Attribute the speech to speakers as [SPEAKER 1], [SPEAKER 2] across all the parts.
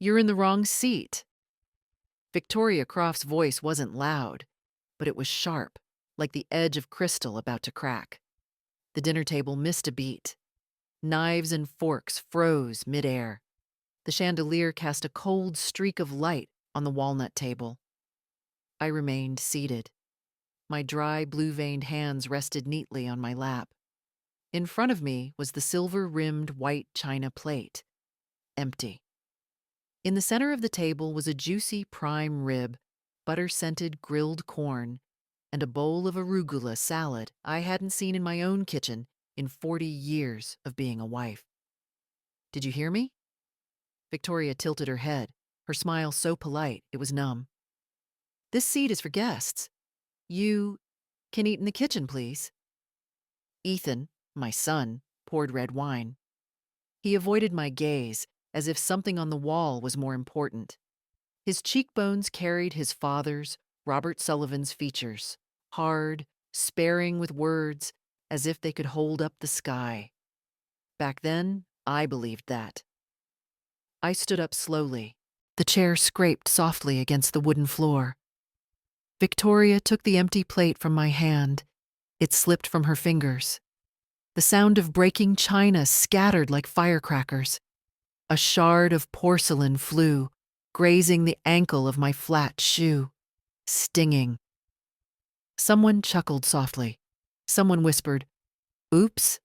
[SPEAKER 1] You're in the wrong seat." Victoria Croft's voice wasn't loud, but it was sharp, like the edge of crystal about to crack. The dinner table missed a beat. Knives and forks froze midair. The chandelier cast a cold streak of light on the walnut table. I remained seated. My dry, blue-veined hands rested neatly on my lap. In front of me was the silver-rimmed white china plate, empty. In the center of the table was a juicy prime rib, butter-scented grilled corn, and a bowl of arugula salad I hadn't seen in my own kitchen in 40 years of being a wife. "Did you hear me?" Victoria tilted her head, her smile so polite it was numb. "This seat is for guests. You can eat in the kitchen, please." Ethan, my son, poured red wine. He avoided my gaze, as if something on the wall was more important. His cheekbones carried his father's, Robert Sullivan's, features, hard, sparing with words, as if they could hold up the sky. Back then, I believed that. I stood up slowly. The chair scraped softly against the wooden floor. Victoria took the empty plate from my hand. It slipped from her fingers. The sound of breaking china scattered like firecrackers. A shard of porcelain flew, grazing the ankle of my flat shoe, stinging. Someone chuckled softly. Someone whispered, "Oops."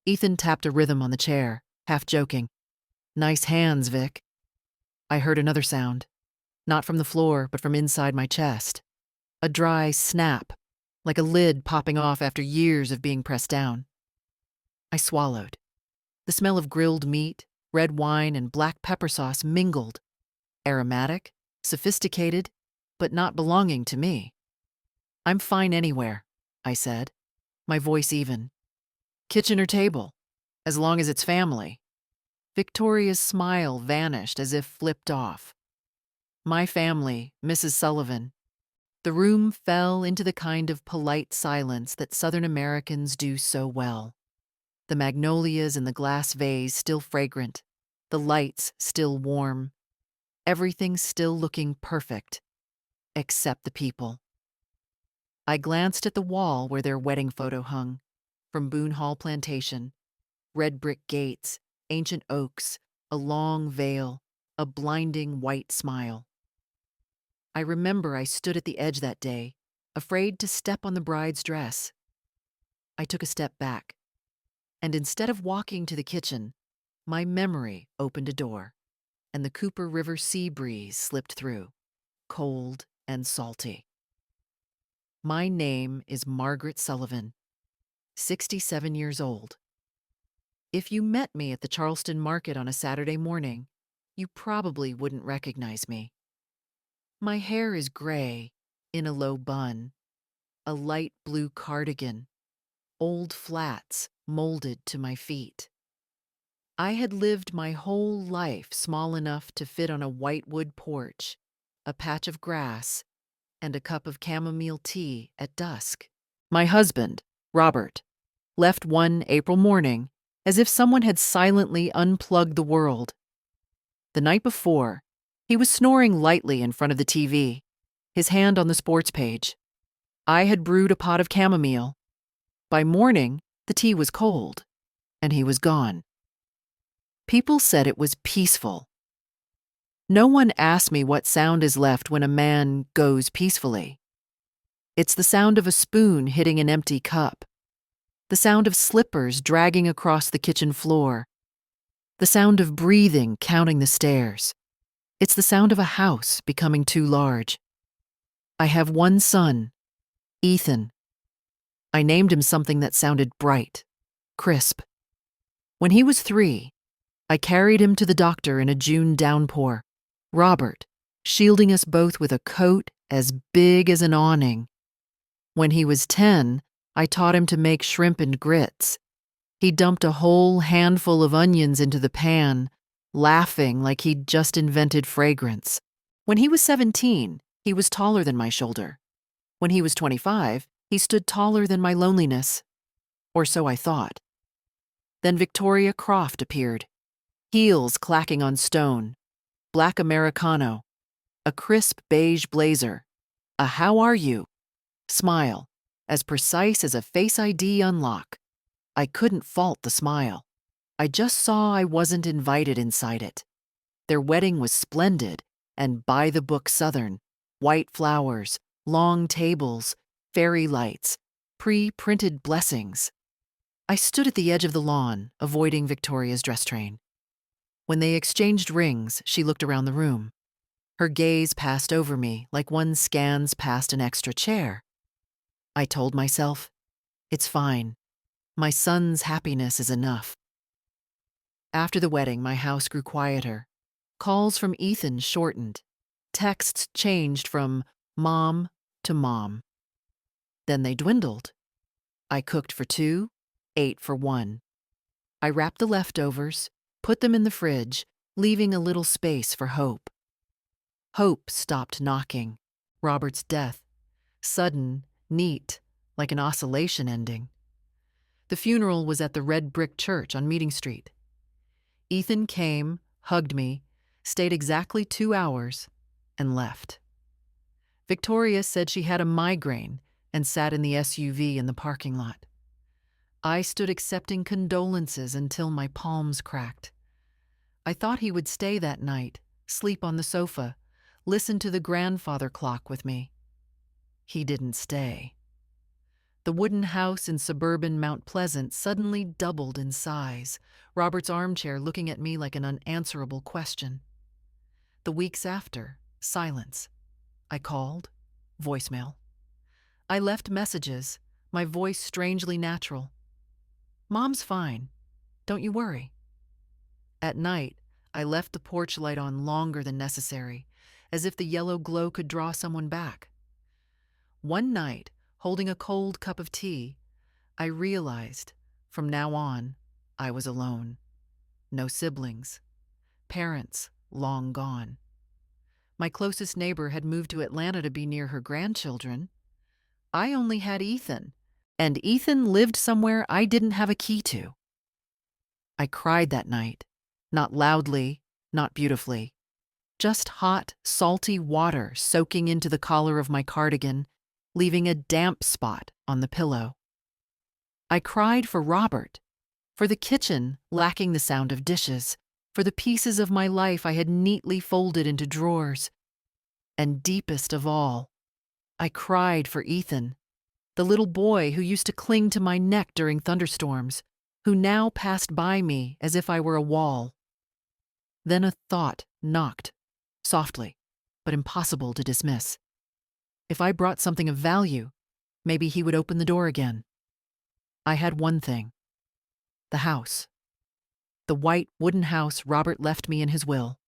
[SPEAKER 1] Ethan tapped a rhythm on the chair, half joking. "Nice hands, Vic." I heard another sound, not from the floor, but from inside my chest. A dry snap, like a lid popping off after years of being pressed down. I swallowed. The smell of grilled meat, red wine, and black pepper sauce mingled. Aromatic, sophisticated, but not belonging to me. "I'm fine anywhere," I said, my voice even. "Kitchen or table, as long as it's family." Victoria's smile vanished as if flipped off. "My family, Mrs. Sullivan." The room fell into the kind of polite silence that Southern Americans do so well. The magnolias in the glass vase still fragrant, the lights still warm, everything still looking perfect, except the people. I glanced at the wall where their wedding photo hung, from Boone Hall Plantation, red brick gates, ancient oaks, a long veil, a blinding white smile. I remember I stood at the edge that day, afraid to step on the bride's dress. I took a step back, and instead of walking to the kitchen, my memory opened a door, and the Cooper River sea breeze slipped through, cold and salty. My name is Margaret Sullivan, 67 years old. If you met me at the Charleston market on a Saturday morning, you probably wouldn't recognize me. My hair is gray, in a low bun, a light blue cardigan, old flats molded to my feet. I had lived my whole life small enough to fit on a whitewood porch, a patch of grass, and a cup of chamomile tea at dusk. My husband, Robert, left one April morning as if someone had silently unplugged the world. The night before, he was snoring lightly in front of the TV, his hand on the sports page. I had brewed a pot of chamomile. By morning, the tea was cold, and he was gone. People said it was peaceful. No one asked me what sound is left when a man goes peacefully. It's the sound of a spoon hitting an empty cup, the sound of slippers dragging across the kitchen floor, the sound of breathing counting the stairs. It's the sound of a house becoming too large. I have one son, Ethan. I named him something that sounded bright, crisp. When he was 3, I carried him to the doctor in a June downpour, Robert, shielding us both with a coat as big as an awning. When he was 10, I taught him to make shrimp and grits. He dumped a whole handful of onions into the pan, laughing like he'd just invented fragrance. When he was 17, he was taller than my shoulder. When he was 25, he stood taller than my loneliness. Or so I thought. Then Victoria Croft appeared, heels clacking on stone, black Americano, a crisp beige blazer, a "how are you" smile, as precise as a Face ID unlock. I couldn't fault the smile. I just saw I wasn't invited inside it. Their wedding was splendid and by-the-book Southern. White flowers, long tables, fairy lights, pre-printed blessings. I stood at the edge of the lawn, avoiding Victoria's dress train. When they exchanged rings, she looked around the room. Her gaze passed over me like one scans past an extra chair. I told myself, it's fine. My son's happiness is enough. After the wedding, my house grew quieter. Calls from Ethan shortened. Texts changed from mom to mom. Then they dwindled. I cooked for two, ate for one. I wrapped the leftovers, put them in the fridge, leaving a little space for hope. Hope stopped knocking. Robert's death. Sudden, neat, like an oscillation ending. The funeral was at the red brick church on Meeting Street. Ethan came, hugged me, stayed exactly 2 hours, and left. Victoria said she had a migraine and sat in the SUV in the parking lot. I stood accepting condolences until my palms cracked. I thought he would stay that night, sleep on the sofa, listen to the grandfather clock with me. He didn't stay. The wooden house in suburban Mount Pleasant suddenly doubled in size, Robert's armchair looking at me like an unanswerable question. The weeks after, silence. I called, voicemail. I left messages, my voice strangely natural. Mom's fine. Don't you worry. At night, I left the porch light on longer than necessary, as if the yellow glow could draw someone back. One night, holding a cold cup of tea, I realized, from now on, I was alone. No siblings. Parents, long gone. My closest neighbor had moved to Atlanta to be near her grandchildren. I only had Ethan, and Ethan lived somewhere I didn't have a key to. I cried that night, not loudly, not beautifully. Just hot, salty water soaking into the collar of my cardigan, leaving a damp spot on the pillow. I cried for Robert, for the kitchen lacking the sound of dishes, for the pieces of my life I had neatly folded into drawers. And deepest of all, I cried for Ethan, the little boy who used to cling to my neck during thunderstorms, who now passed by me as if I were a wall. Then a thought knocked, softly, but impossible to dismiss. If I brought something of value, maybe he would open the door again. I had one thing. The house. The white wooden house Robert left me in his will.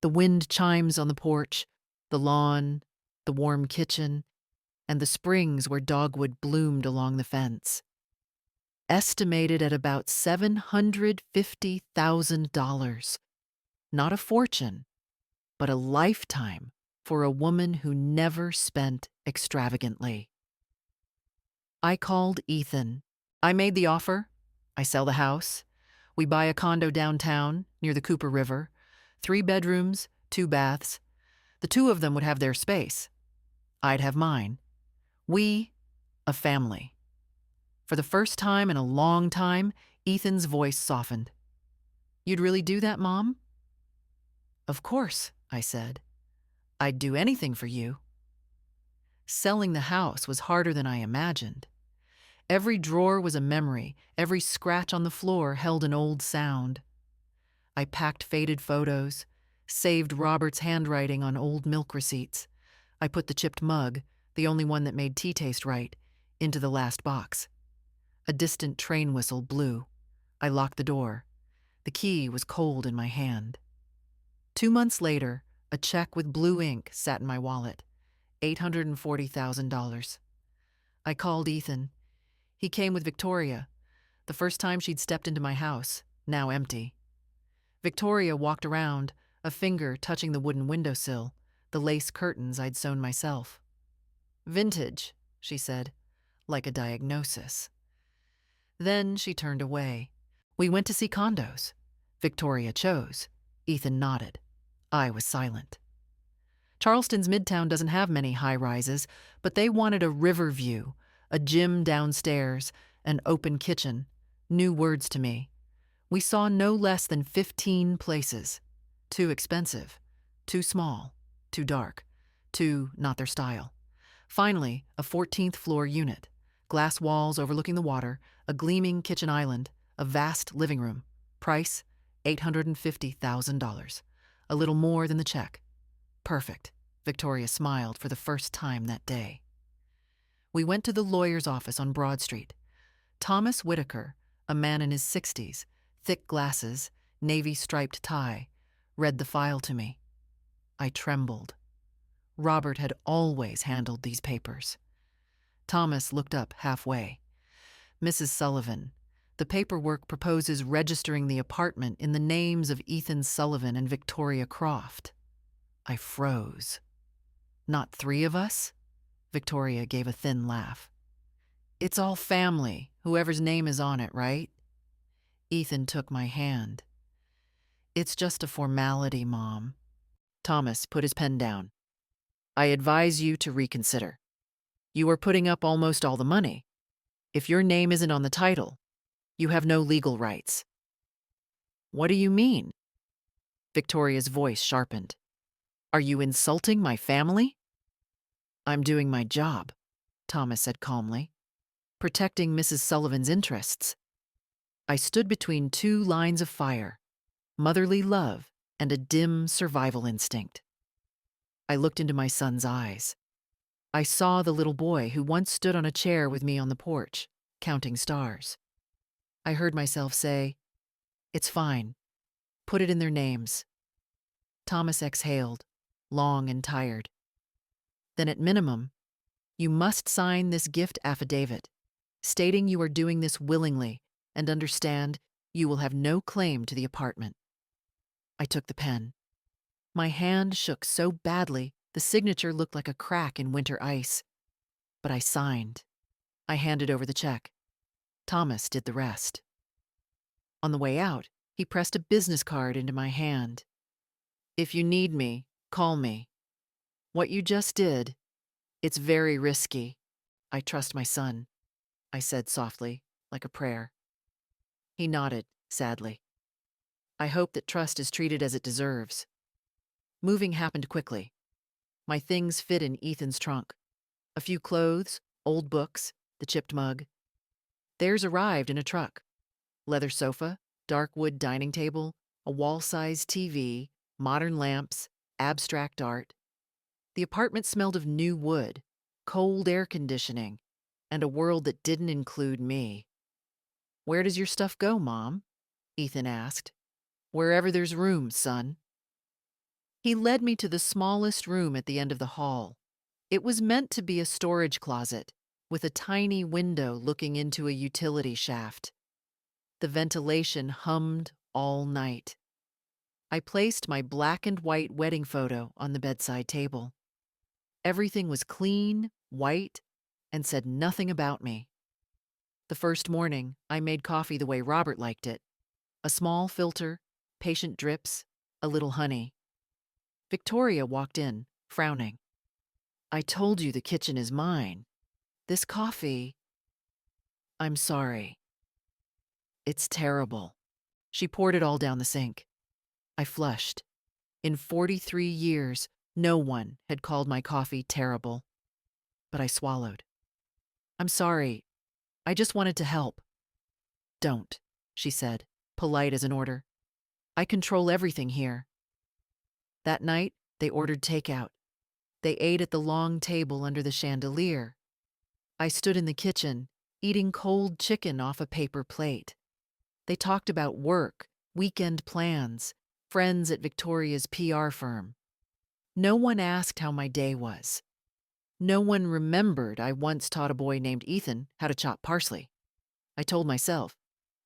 [SPEAKER 1] The wind chimes on the porch, the lawn, the warm kitchen, and the springs where dogwood bloomed along the fence. Estimated at about $750,000. Not a fortune, but a lifetime for a woman who never spent extravagantly. I called Ethan. I made the offer. I sell the house. We buy a condo downtown near the Cooper River. 3 bedrooms, 2 baths. The 2 of them would have their space. I'd have mine. We, a family. For the first time in a long time, Ethan's voice softened. You'd really do that, Mom? Of course, I said. I'd do anything for you. Selling the house was harder than I imagined. Every drawer was a memory, every scratch on the floor held an old sound. I packed faded photos, saved Robert's handwriting on old milk receipts. I put the chipped mug, the only one that made tea taste right, into the last box. A distant train whistle blew. I locked the door. The key was cold in my hand. 2 months later, a check with blue ink sat in my wallet. $840,000. I called Ethan. He came with Victoria, the first time she'd stepped into my house, now empty. Victoria walked around, a finger touching the wooden windowsill, the lace curtains I'd sewn myself. Vintage, she said, like a diagnosis. Then she turned away. We went to see condos. Victoria chose. Ethan nodded. I was silent. Charleston's Midtown doesn't have many high-rises, but they wanted a river view, a gym downstairs, an open kitchen. New words to me. We saw no less than 15 places. Too expensive, too small, too dark, too not their style. Finally, a 14th floor unit. Glass walls overlooking the water, a gleaming kitchen island, a vast living room. Price, $850,000. A little more than the check. Perfect. Victoria smiled for the first time that day. We went to the lawyer's office on Broad Street. Thomas Whitaker, a man in his 60s, thick glasses, navy-striped tie, read the file to me. I trembled. Robert had always handled these papers. Thomas looked up halfway. Mrs. Sullivan, the paperwork proposes registering the apartment in the names of Ethan Sullivan and Victoria Croft. I froze. Not 3 of us? Victoria gave a thin laugh. It's all family, whoever's name is on it, right? Ethan took my hand. It's just a formality, Mom. Thomas put his pen down. I advise you to reconsider. You are putting up almost all the money. If your name isn't on the title, you have no legal rights. What do you mean? Victoria's voice sharpened. Are you insulting my family? I'm doing my job, Thomas said calmly. Protecting Mrs. Sullivan's interests. I stood between 2 lines of fire, motherly love and a dim survival instinct. I looked into my son's eyes. I saw the little boy who once stood on a chair with me on the porch, counting stars. I heard myself say, "It's fine. Put it in their names." Thomas exhaled, long and tired. Then at minimum, you must sign this gift affidavit, stating you are doing this willingly and understand you will have no claim to the apartment. I took the pen. My hand shook so badly the signature looked like a crack in winter ice. But I signed. I handed over the check. Thomas did the rest. On the way out, he pressed a business card into my hand. If you need me, call me. What you just did, it's very risky. I trust my son, I said softly, like a prayer. He nodded, sadly. I hope that trust is treated as it deserves. Moving happened quickly. My things fit in Ethan's trunk. A few clothes, old books, the chipped mug. Theirs arrived in a truck. Leather sofa, dark wood dining table, a wall-sized TV, modern lamps, abstract art. The apartment smelled of new wood, cold air conditioning, and a world that didn't include me. Where does your stuff go, Mom? Ethan asked. Wherever there's room, son. He led me to the smallest room at the end of the hall. It was meant to be a storage closet, with a tiny window looking into a utility shaft. The ventilation hummed all night. I placed my black and white wedding photo on the bedside table. Everything was clean, white, and said nothing about me. The first morning, I made coffee the way Robert liked it. A small filter, patient drips, a little honey. Victoria walked in, frowning. I told you the kitchen is mine. This coffee... I'm sorry. It's terrible. She poured it all down the sink. I flushed. In 43 years, no one had called my coffee terrible. But I swallowed. I'm sorry. I just wanted to help. Don't, she said, polite as an order. I control everything here. That night, they ordered takeout. They ate at the long table under the chandelier. I stood in the kitchen, eating cold chicken off a paper plate. They talked about work, weekend plans, friends at Victoria's PR firm. No one asked how my day was. No one remembered I once taught a boy named Ethan how to chop parsley. I told myself,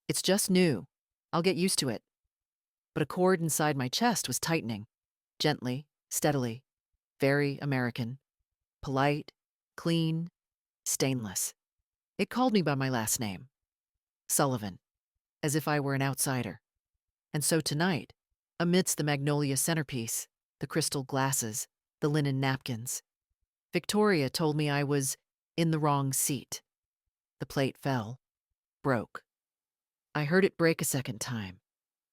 [SPEAKER 1] it's just new. I'll get used to it. But a cord inside my chest was tightening. Gently, steadily, very American, polite, clean, stainless. It called me by my last name, Sullivan, as if I were an outsider. And so tonight, amidst the magnolia centerpiece, the crystal glasses, the linen napkins. Victoria told me I was in the wrong seat. The plate fell, broke. I heard it break a second time,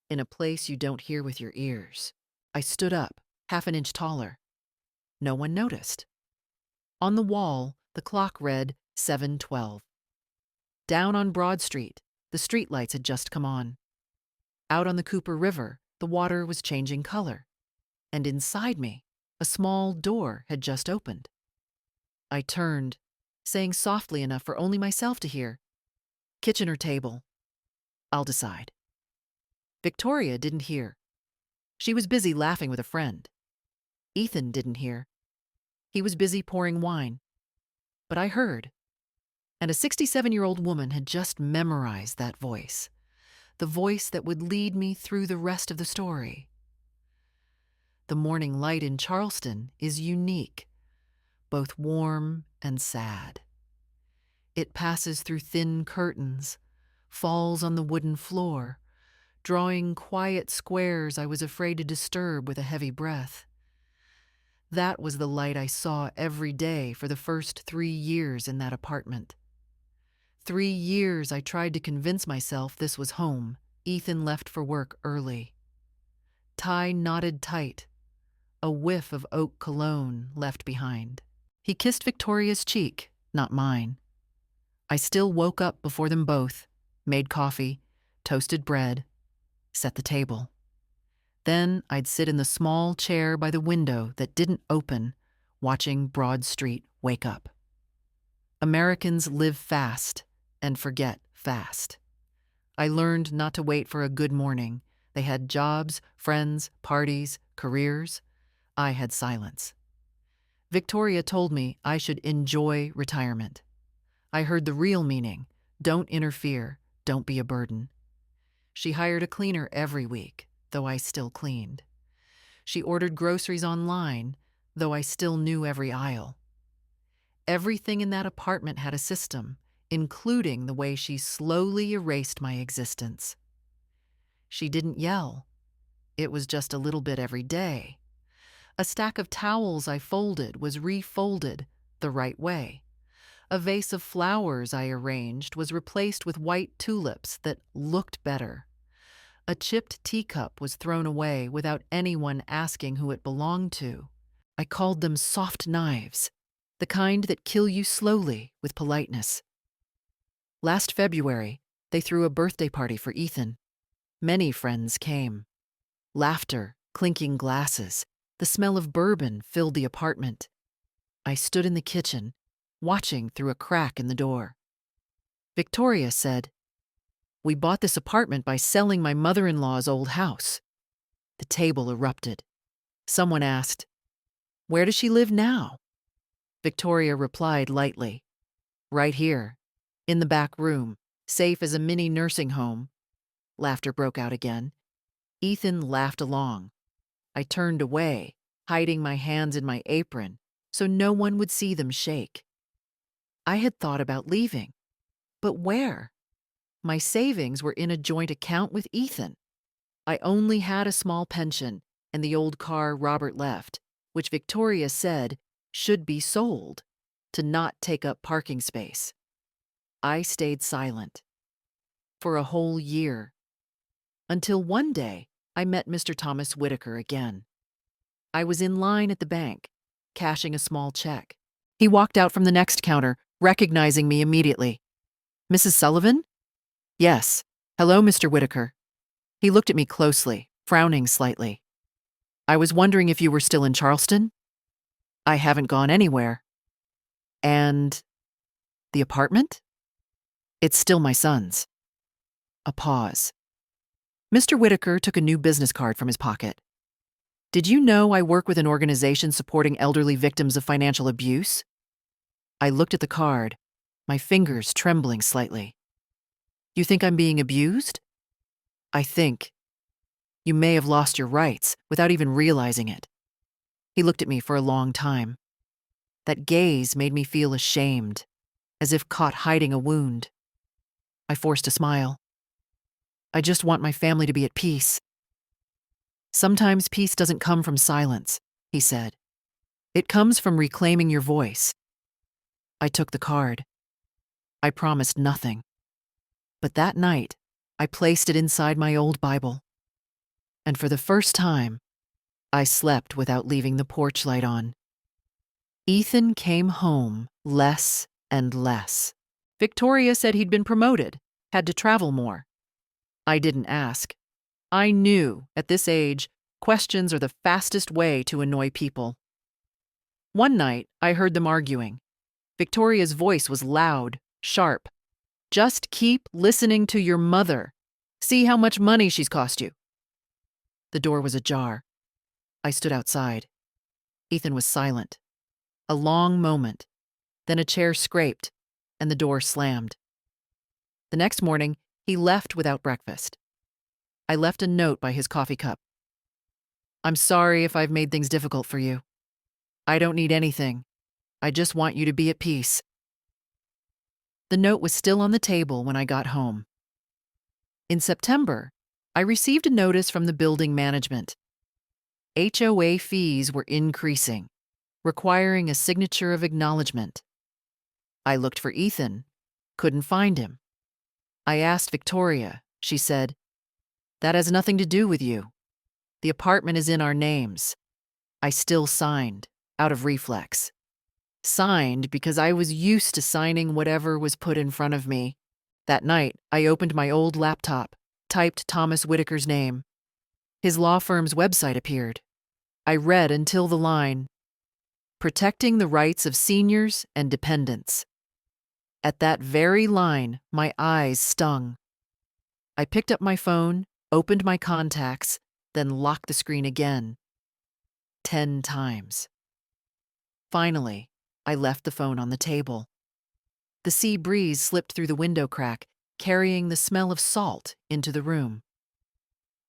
[SPEAKER 1] in a place you don't hear with your ears. I stood up, half an inch taller. No one noticed. On the wall, the clock read 7:12. Down on Broad Street, the streetlights had just come on. Out on the Cooper River, the water was changing color. And inside me, a small door had just opened. I turned, saying softly enough for only myself to hear, "Kitchen or table? I'll decide." Victoria didn't hear. She was busy laughing with a friend. Ethan didn't hear. He was busy pouring wine. But I heard. And a 67-year-old woman had just memorized that voice, the voice that would lead me through the rest of the story. The morning light in Charleston is unique, both warm and sad. It passes through thin curtains, falls on the wooden floor, drawing quiet squares I was afraid to disturb with a heavy breath. That was the light I saw every day for the first 3 years in that apartment. 3 years I tried to convince myself this was home. Ethan left for work early. Tie knotted tight, a whiff of oak cologne left behind. He kissed Victoria's cheek, not mine. I still woke up before them both, made coffee, toasted bread, set the table. Then I'd sit in the small chair by the window that didn't open, watching Broad Street wake up. Americans live fast and forget fast. I learned not to wait for a good morning. They had jobs, friends, parties, careers. I had silence. Victoria told me I should enjoy retirement. I heard the real meaning: don't interfere, don't be a burden. She hired a cleaner every week, though I still cleaned. She ordered groceries online, though I still knew every aisle. Everything in that apartment had a system, including the way she slowly erased my existence. She didn't yell. It was just a little bit every day. A stack of towels I folded was refolded the right way. A vase of flowers I arranged was replaced with white tulips that looked better. A chipped teacup was thrown away without anyone asking who it belonged to. I called them soft knives, the kind that kill you slowly with politeness. Last February, they threw a birthday party for Ethan. Many friends came. Laughter, clinking glasses, the smell of bourbon filled the apartment. I stood in the kitchen, watching through a crack in the door. Victoria said, "We bought this apartment by selling my mother-in-law's old house." The table erupted. Someone asked, "Where does she live now?" Victoria replied lightly, "Right here, in the back room, safe as a mini nursing home." Laughter broke out again. Ethan laughed along. I turned away, hiding my hands in my apron so no one would see them shake. I had thought about leaving, but where? My savings were in a joint account with Ethan. I only had a small pension and the old car Robert left, which Victoria said should be sold to not take up parking space. I stayed silent for a whole year, until one day I met Mr. Thomas Whitaker again. I was in line at the bank, cashing a small check. He walked out from the next counter, recognizing me immediately. "Mrs. Sullivan?" "Yes. Hello, Mr. Whitaker." He looked at me closely, frowning slightly. "I was wondering if you were still in Charleston?" "I haven't gone anywhere." "And the apartment?" "It's still my son's." A pause. Mr. Whitaker took a new business card from his pocket. "Did you know I work with an organization supporting elderly victims of financial abuse?" I looked at the card, my fingers trembling slightly. "You think I'm being abused?" "I think you may have lost your rights without even realizing it." He looked at me for a long time. That gaze made me feel ashamed, as if caught hiding a wound. I forced a smile. "I just want my family to be at peace." Sometimes peace doesn't come from silence. he said. "It comes from reclaiming your voice." I took the card. I promised nothing. But that night, I placed it inside my old Bible. And for the first time, I slept without leaving the porch light on. Ethan came home less and less. Victoria said he'd been promoted, had to travel more. I didn't ask. I knew, at this age, questions are the fastest way to annoy people. One night, I heard them arguing. Victoria's voice was loud, sharp. "Just keep listening to your mother. See how much money she's cost you." The door was ajar. I stood outside. Ethan was silent. A long moment. Then a chair scraped, and the door slammed. The next morning, he left without breakfast. I left a note by his coffee cup. "I'm sorry if I've made things difficult for you. I don't need anything. I just want you to be at peace." The note was still on the table when I got home. In September, I received a notice from the building management. HOA fees were increasing, requiring a signature of acknowledgement. I looked for Ethan, couldn't find him. I asked Victoria. She said, "That has nothing to do with you. The apartment is in our names." I still signed, out of reflex. Signed because I was used to signing whatever was put in front of me. That night, I opened my old laptop, typed Thomas Whitaker's name. His law firm's website appeared. I read until the line, "Protecting the rights of seniors and dependents." At that very line, my eyes stung. I picked up my phone, opened my contacts, then locked the screen again. 10 times. Finally, I left the phone on the table. The sea breeze slipped through the window crack, carrying the smell of salt into the room.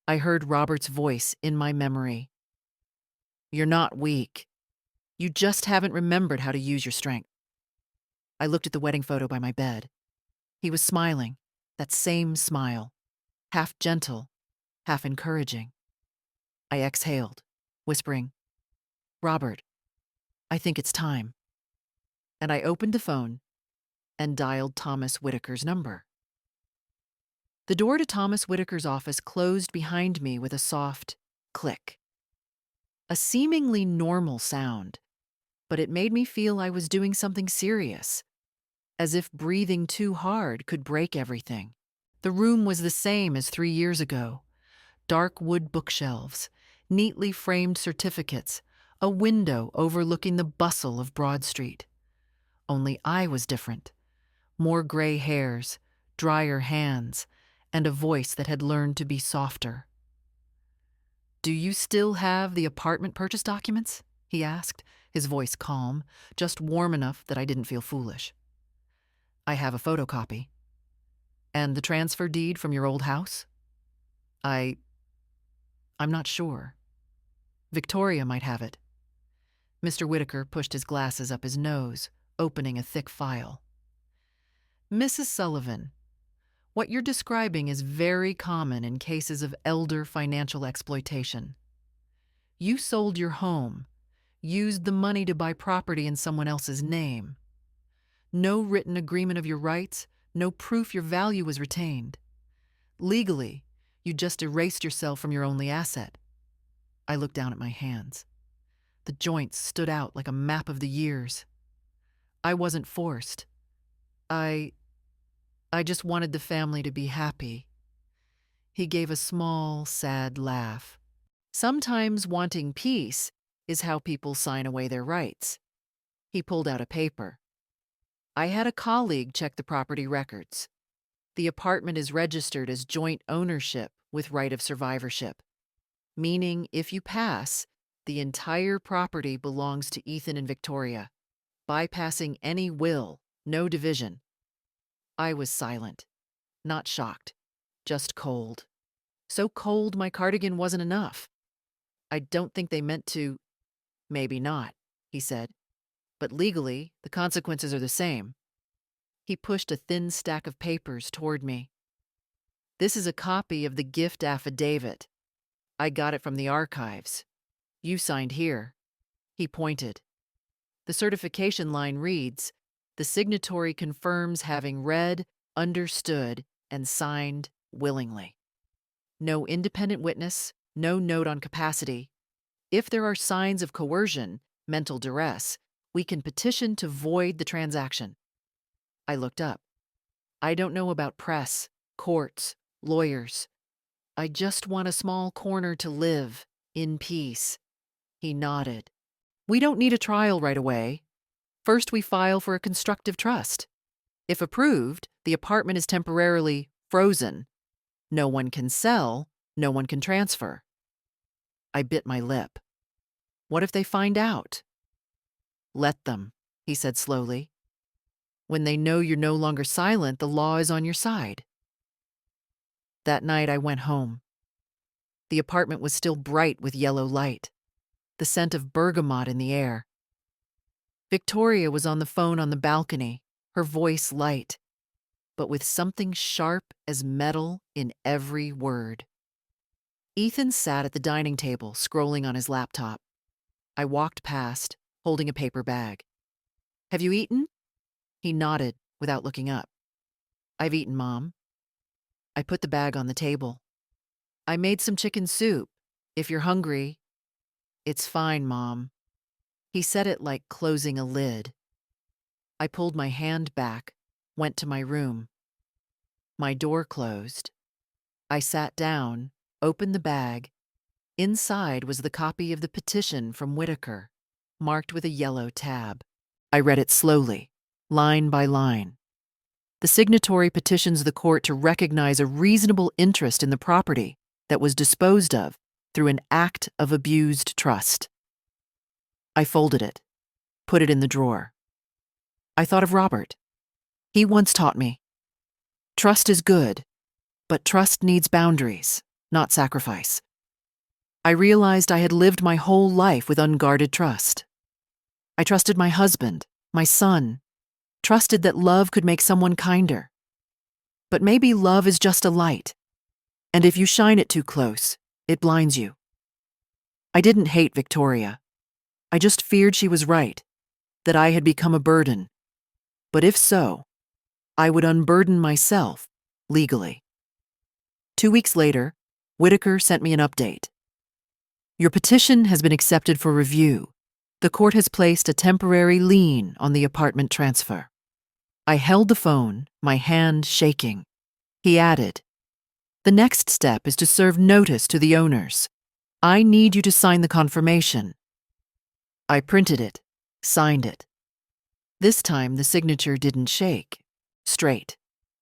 [SPEAKER 1] I heard Robert's voice in my memory. "You're not weak. You just haven't remembered how to use your strength." I looked at the wedding photo by my bed. He was smiling, that same smile, half gentle, half encouraging. I exhaled, whispering, "Robert, I think it's time." And I opened the phone and dialed Thomas Whitaker's number. The door to Thomas Whitaker's office closed behind me with a soft click. A seemingly normal sound, but it made me feel I was doing something serious, as if breathing too hard could break everything. The room was the same as 3 years ago. Dark wood bookshelves, neatly framed certificates, a window overlooking the bustle of Broad Street. Only I was different. More gray hairs, drier hands, and a voice that had learned to be softer. "Do you still have the apartment purchase documents?" he asked, his voice calm, just warm enough that I didn't feel foolish. "I have a photocopy." "And the transfer deed from your old house?" I'm not sure. Victoria might have it." Mr. Whitaker pushed his glasses up his nose, opening a thick file. "Mrs. Sullivan, what you're describing is very common in cases of elder financial exploitation. You sold your home, used the money to buy property in someone else's name. No written agreement of your rights, no proof your value was retained. Legally, you just erased yourself from your only asset." I looked down at my hands. The joints stood out like a map of the years. "I wasn't forced. I just wanted the family to be happy." He gave a small, sad laugh. "Sometimes wanting peace is how people sign away their rights." He pulled out a paper. "I had a colleague check the property records. The apartment is registered as joint ownership with right of survivorship, meaning if you pass, the entire property belongs to Ethan and Victoria, bypassing any will, no division." I was silent, not shocked, just cold. So cold my cardigan wasn't enough. "I don't think they meant to." "Maybe not," he said. "But legally, the consequences are the same." He pushed a thin stack of papers toward me. "This is a copy of the gift affidavit. I got it from the archives. You signed here." He pointed. The certification line reads, "The signatory confirms having read, understood, and signed willingly." No independent witness, no note on capacity. If there are signs of coercion, mental duress, we can petition to void the transaction. I looked up. I don't know about press, courts, lawyers. I just want a small corner to live, in peace. He nodded. We don't need a trial right away. First, we file for a constructive trust. If approved, the apartment is temporarily frozen. No one can sell, no one can transfer. I bit my lip. What if they find out? Let them, he said slowly. When they know you're no longer silent, the law is on your side. That night I went home. The apartment was still bright with yellow light, the scent of bergamot in the air. Victoria was on the phone on the balcony, her voice light, but with something sharp as metal in every word. Ethan sat at the dining table, scrolling on his laptop. I walked past, holding a paper bag. Have you eaten? He nodded without looking up. I've eaten, Mom. I put the bag on the table. I made some chicken soup. If you're hungry. It's fine, Mom. He said it like closing a lid. I pulled my hand back, went to my room. My door closed. I sat down, opened the bag. Inside was the copy of the petition from Whitaker, marked with a yellow tab. I read it slowly, line by line. The signatory petitions the court to recognize a reasonable interest in the property that was disposed of through an act of abused trust. I folded it, put it in the drawer. I thought of Robert. He once taught me, trust is good, but trust needs boundaries, not sacrifice. I realized I had lived my whole life with unguarded trust. I trusted my husband, my son, trusted that love could make someone kinder. But maybe love is just a light, and if you shine it too close, it blinds you. I didn't hate Victoria. I just feared she was right, that I had become a burden. But if so, I would unburden myself legally. 2 weeks later, Whitaker sent me an update. Your petition has been accepted for review. The court has placed a temporary lien on the apartment transfer. I held the phone, my hand shaking. He added, the next step is to serve notice to the owners. I need you to sign the confirmation. I printed it, signed it. This time the signature didn't shake. Straight,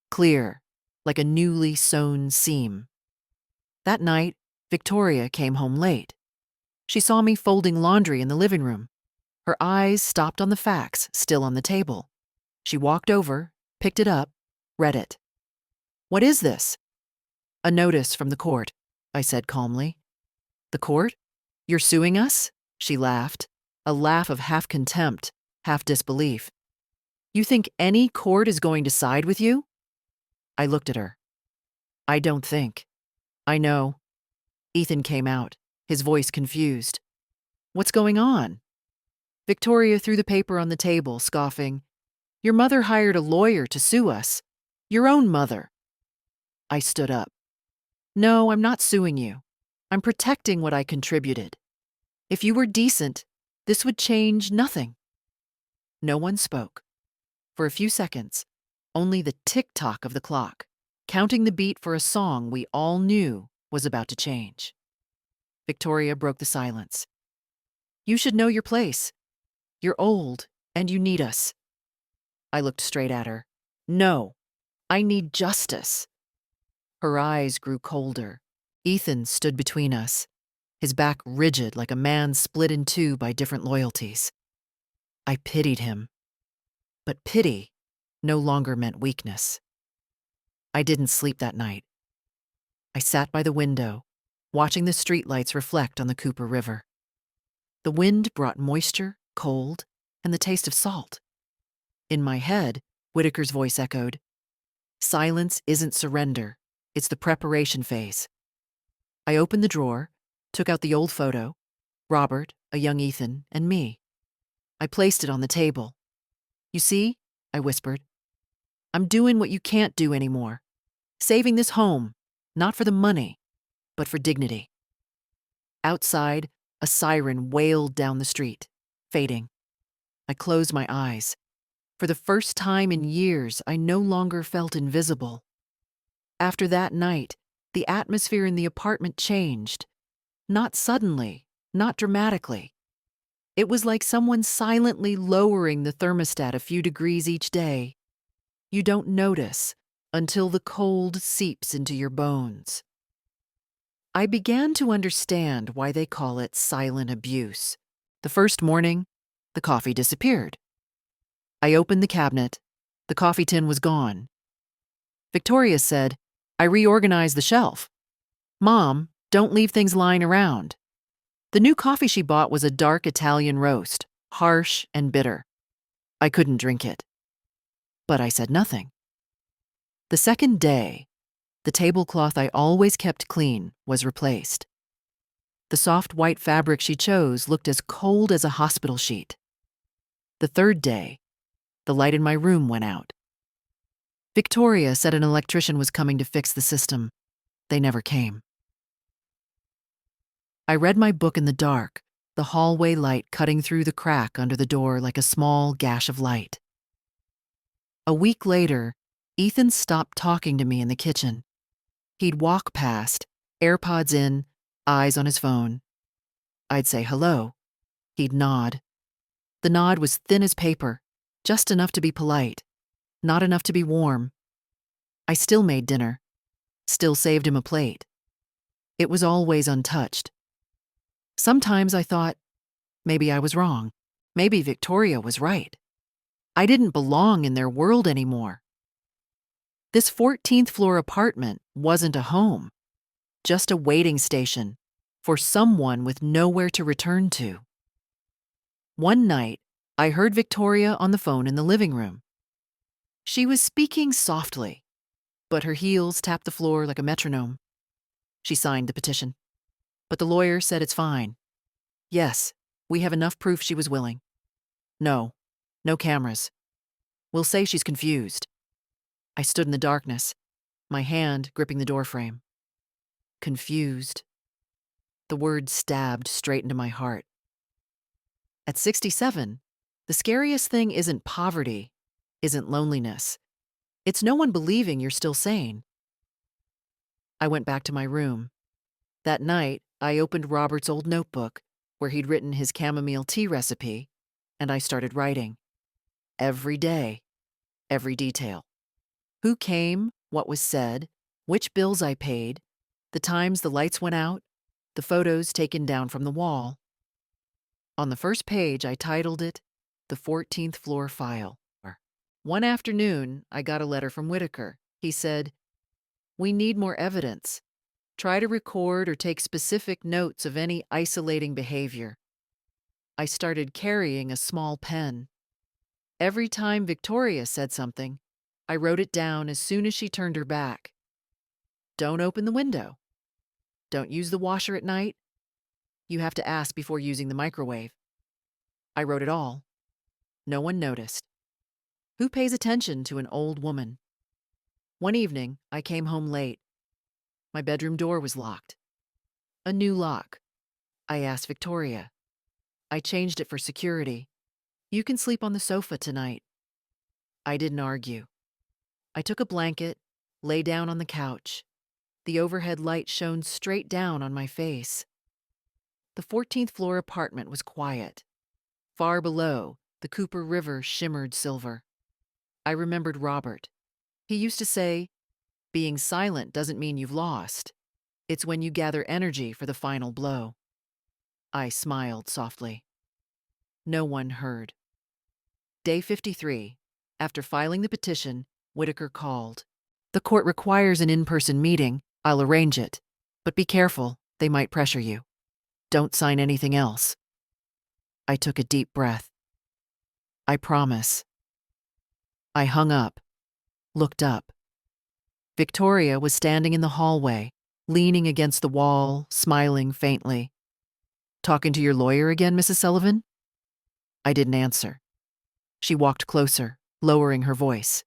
[SPEAKER 1] clear, like a newly sewn seam. That night, Victoria came home late. She saw me folding laundry in the living room. Her eyes stopped on the fax still on the table. She walked over, picked it up, read it. What is this? A notice from the court, I said calmly. The court? You're suing us? She laughed, a laugh of half contempt, half disbelief. You think any court is going to side with you? I looked at her. I don't think. I know. Ethan came out, his voice confused. What's going on? Victoria threw the paper on the table, scoffing. Your mother hired a lawyer to sue us. Your own mother. I stood up. No, I'm not suing you. I'm protecting what I contributed. If you were decent, this would change nothing. No one spoke. For a few seconds, only the tick-tock of the clock, counting the beat for a song we all knew was about to change. Victoria broke the silence. You should know your place. You're old, and you need us. I looked straight at her. No, I need justice. Her eyes grew colder. Ethan stood between us, his back rigid like a man split in two by different loyalties. I pitied him. But pity no longer meant weakness. I didn't sleep that night. I sat by the window, watching the streetlights reflect on the Cooper River. The wind brought moisture, cold, and the taste of salt. In my head, Whitaker's voice echoed, silence isn't surrender, it's the preparation phase. I opened the drawer, took out the old photo, Robert, a young Ethan, and me. I placed it on the table. "You see," I whispered, "I'm doing what you can't do anymore. Saving this home, not for the money, but for dignity." Outside, a siren wailed down the street, fading. I closed my eyes. For the first time in years, I no longer felt invisible. After that night, the atmosphere in the apartment changed. Not suddenly, not dramatically. It was like someone silently lowering the thermostat a few degrees each day. You don't notice until the cold seeps into your bones. I began to understand why they call it silent abuse. The first morning, the coffee disappeared. I opened the cabinet. The coffee tin was gone. Victoria said, "I reorganized the shelf." "Mom, don't leave things lying around." The new coffee she bought was a dark Italian roast, harsh and bitter. I couldn't drink it. But I said nothing. The second day, the tablecloth I always kept clean was replaced. The soft white fabric she chose looked as cold as a hospital sheet. The third day, the light in my room went out. Victoria said an electrician was coming to fix the system. They never came. I read my book in the dark, the hallway light cutting through the crack under the door like a small gash of light. A week later, Ethan stopped talking to me in the kitchen. He'd walk past, AirPods in, eyes on his phone. I'd say hello. He'd nod. The nod was thin as paper, just enough to be polite, not enough to be warm. I still made dinner, still saved him a plate. It was always untouched. Sometimes I thought, maybe I was wrong. Maybe Victoria was right. I didn't belong in their world anymore. This 14th floor apartment wasn't a home, just a waiting station for someone with nowhere to return to. One night, I heard Victoria on the phone in the living room. She was speaking softly, but her heels tapped the floor like a metronome. She signed the petition. But the lawyer said it's fine. Yes, we have enough proof she was willing. No, no cameras. We'll say she's confused. I stood in the darkness, my hand gripping the doorframe. Confused. The word stabbed straight into my heart. At 67, the scariest thing isn't poverty, isn't loneliness. It's no one believing you're still sane. I went back to my room. That night, I opened Robert's old notebook, where he'd written his chamomile tea recipe, and I started writing. Every day, every detail. Who came, what was said, which bills I paid, the times the lights went out, the photos taken down from the wall. On the first page, I titled it, "The 14th Floor File." One afternoon, I got a letter from Whitaker. He said, "We need more evidence. Try to record or take specific notes of any isolating behavior." I started carrying a small pen. Every time Victoria said something, I wrote it down as soon as she turned her back. Don't open the window. Don't use the washer at night. You have to ask before using the microwave. I wrote it all. No one noticed. Who pays attention to an old woman? One evening, I came home late. My bedroom door was locked. A new lock. I asked Victoria. I changed it for security. You can sleep on the sofa tonight. I didn't argue. I took a blanket, lay down on the couch. The overhead light shone straight down on my face. The 14th floor apartment was quiet. Far below, the Cooper River shimmered silver. I remembered Robert. He used to say, "Being silent doesn't mean you've lost. It's when you gather energy for the final blow." I smiled softly. No one heard. Day 53, after filing the petition, Whitaker called. "The court requires an in-person meeting. I'll arrange it. But be careful, they might pressure you. Don't sign anything else." I took a deep breath. I promise. I hung up, looked up. Victoria was standing in the hallway, leaning against the wall, smiling faintly. Talking to your lawyer again, Mrs. Sullivan? I didn't answer. She walked closer, lowering her voice.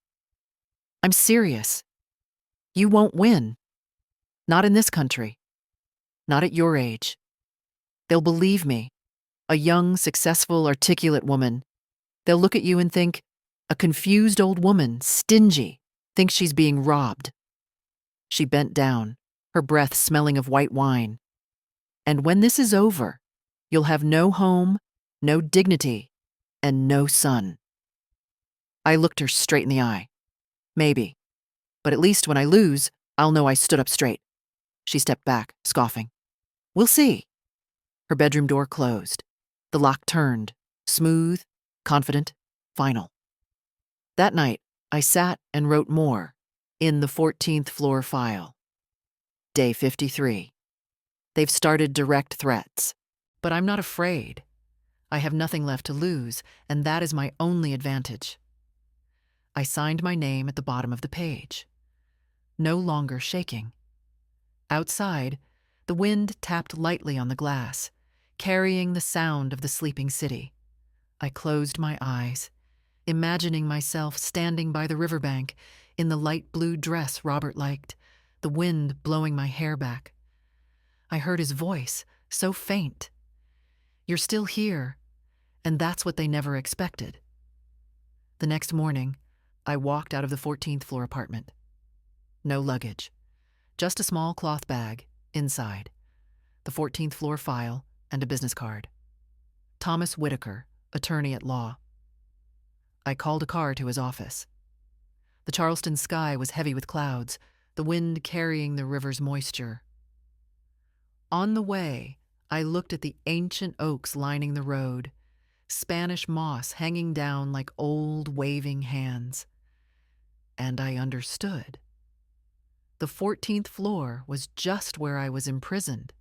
[SPEAKER 1] I'm serious. You won't win. Not in this country. Not at your age. They'll believe me. A young, successful, articulate woman. They'll look at you and think, a confused old woman, stingy, thinks she's being robbed. She bent down, her breath smelling of white wine. And when this is over, you'll have no home, no dignity, and no son. I looked her straight in the eye. Maybe. But at least when I lose, I'll know I stood up straight. She stepped back, scoffing. We'll see. Her bedroom door closed. The lock turned, smooth, confident, final. That night, I sat and wrote more in the 14th floor file. Day 53. They've started direct threats. But I'm not afraid. I have nothing left to lose, and that is my only advantage. I signed my name at the bottom of the page. No longer shaking. Outside, the wind tapped lightly on the glass, carrying the sound of the sleeping city. I closed my eyes, imagining myself standing by the riverbank in the light blue dress Robert liked, the wind blowing my hair back. I heard his voice, so faint. You're still here, and that's what they never expected. The next morning, I walked out of the 14th floor apartment. No luggage, just a small cloth bag, inside, the 14th floor file, and a business card. Thomas Whitaker, attorney at law. I called a car to his office. The Charleston sky was heavy with clouds, the wind carrying the river's moisture. On the way, I looked at the ancient oaks lining the road, Spanish moss hanging down like old waving hands. And I understood. The 14th floor was just where I was imprisoned.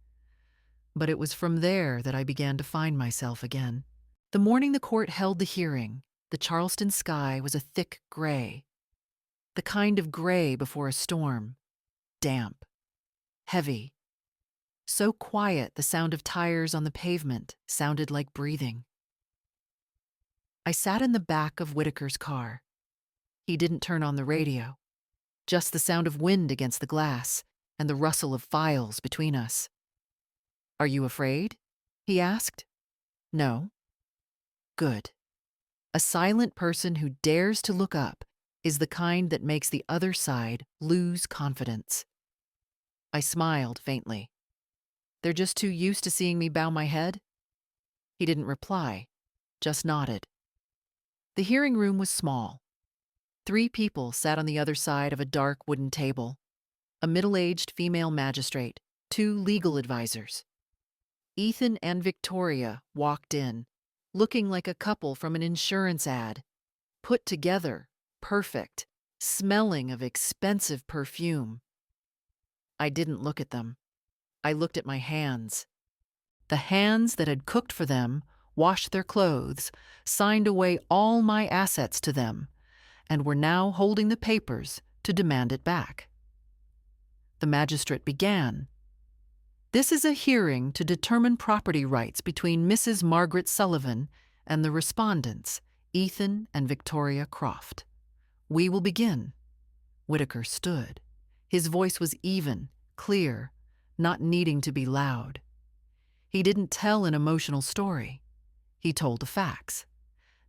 [SPEAKER 1] But it was from there that I began to find myself again. The morning the court held the hearing, the Charleston sky was a thick gray. The kind of gray before a storm. Damp. Heavy. So quiet the sound of tires on the pavement sounded like breathing. I sat in the back of Whitaker's car. He didn't turn on the radio. Just the sound of wind against the glass and the rustle of files between us. Are you afraid? He asked. No. Good. A silent person who dares to look up is the kind that makes the other side lose confidence. I smiled faintly. They're just too used to seeing me bow my head? He didn't reply, just nodded. The hearing room was small. 3 people sat on the other side of a dark wooden table. A middle-aged female magistrate, 2 legal advisors. Ethan and Victoria walked in, looking like a couple from an insurance ad. Put together, perfect, smelling of expensive perfume. I didn't look at them. I looked at my hands. The hands that had cooked for them, washed their clothes, signed away all my assets to them, and were now holding the papers to demand it back. The magistrate began. This is a hearing to determine property rights between Mrs. Margaret Sullivan and the respondents, Ethan and Victoria Croft. We will begin. Whitaker stood. His voice was even, clear, not needing to be loud. He didn't tell an emotional story. He told the facts.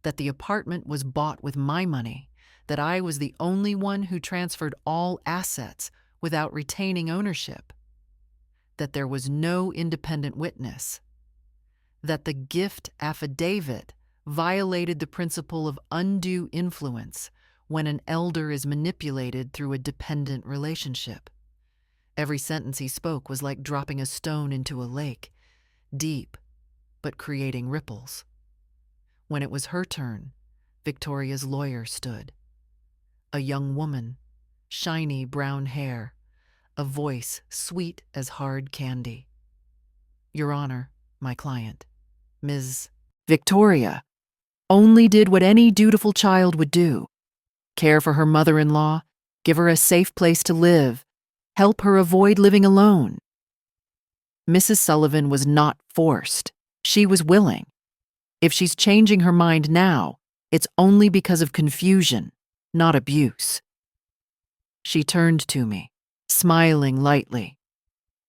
[SPEAKER 1] That the apartment was bought with my money, that I was the only one who transferred all assets without retaining ownership, that there was no independent witness, that the gift affidavit violated the principle of undue influence when an elder is manipulated through a dependent relationship. Every sentence he spoke was like dropping a stone into a lake, deep, but creating ripples. When it was her turn, Victoria's lawyer stood. A young woman, shiny brown hair, a voice sweet as hard candy. Your Honor, my client, Ms. Victoria, only did what any dutiful child would do. Care for her mother-in-law, give her a safe place to live, help her avoid living alone. Mrs. Sullivan was not forced. She was willing. If she's changing her mind now, it's only because of confusion, not abuse. She turned to me, smiling lightly,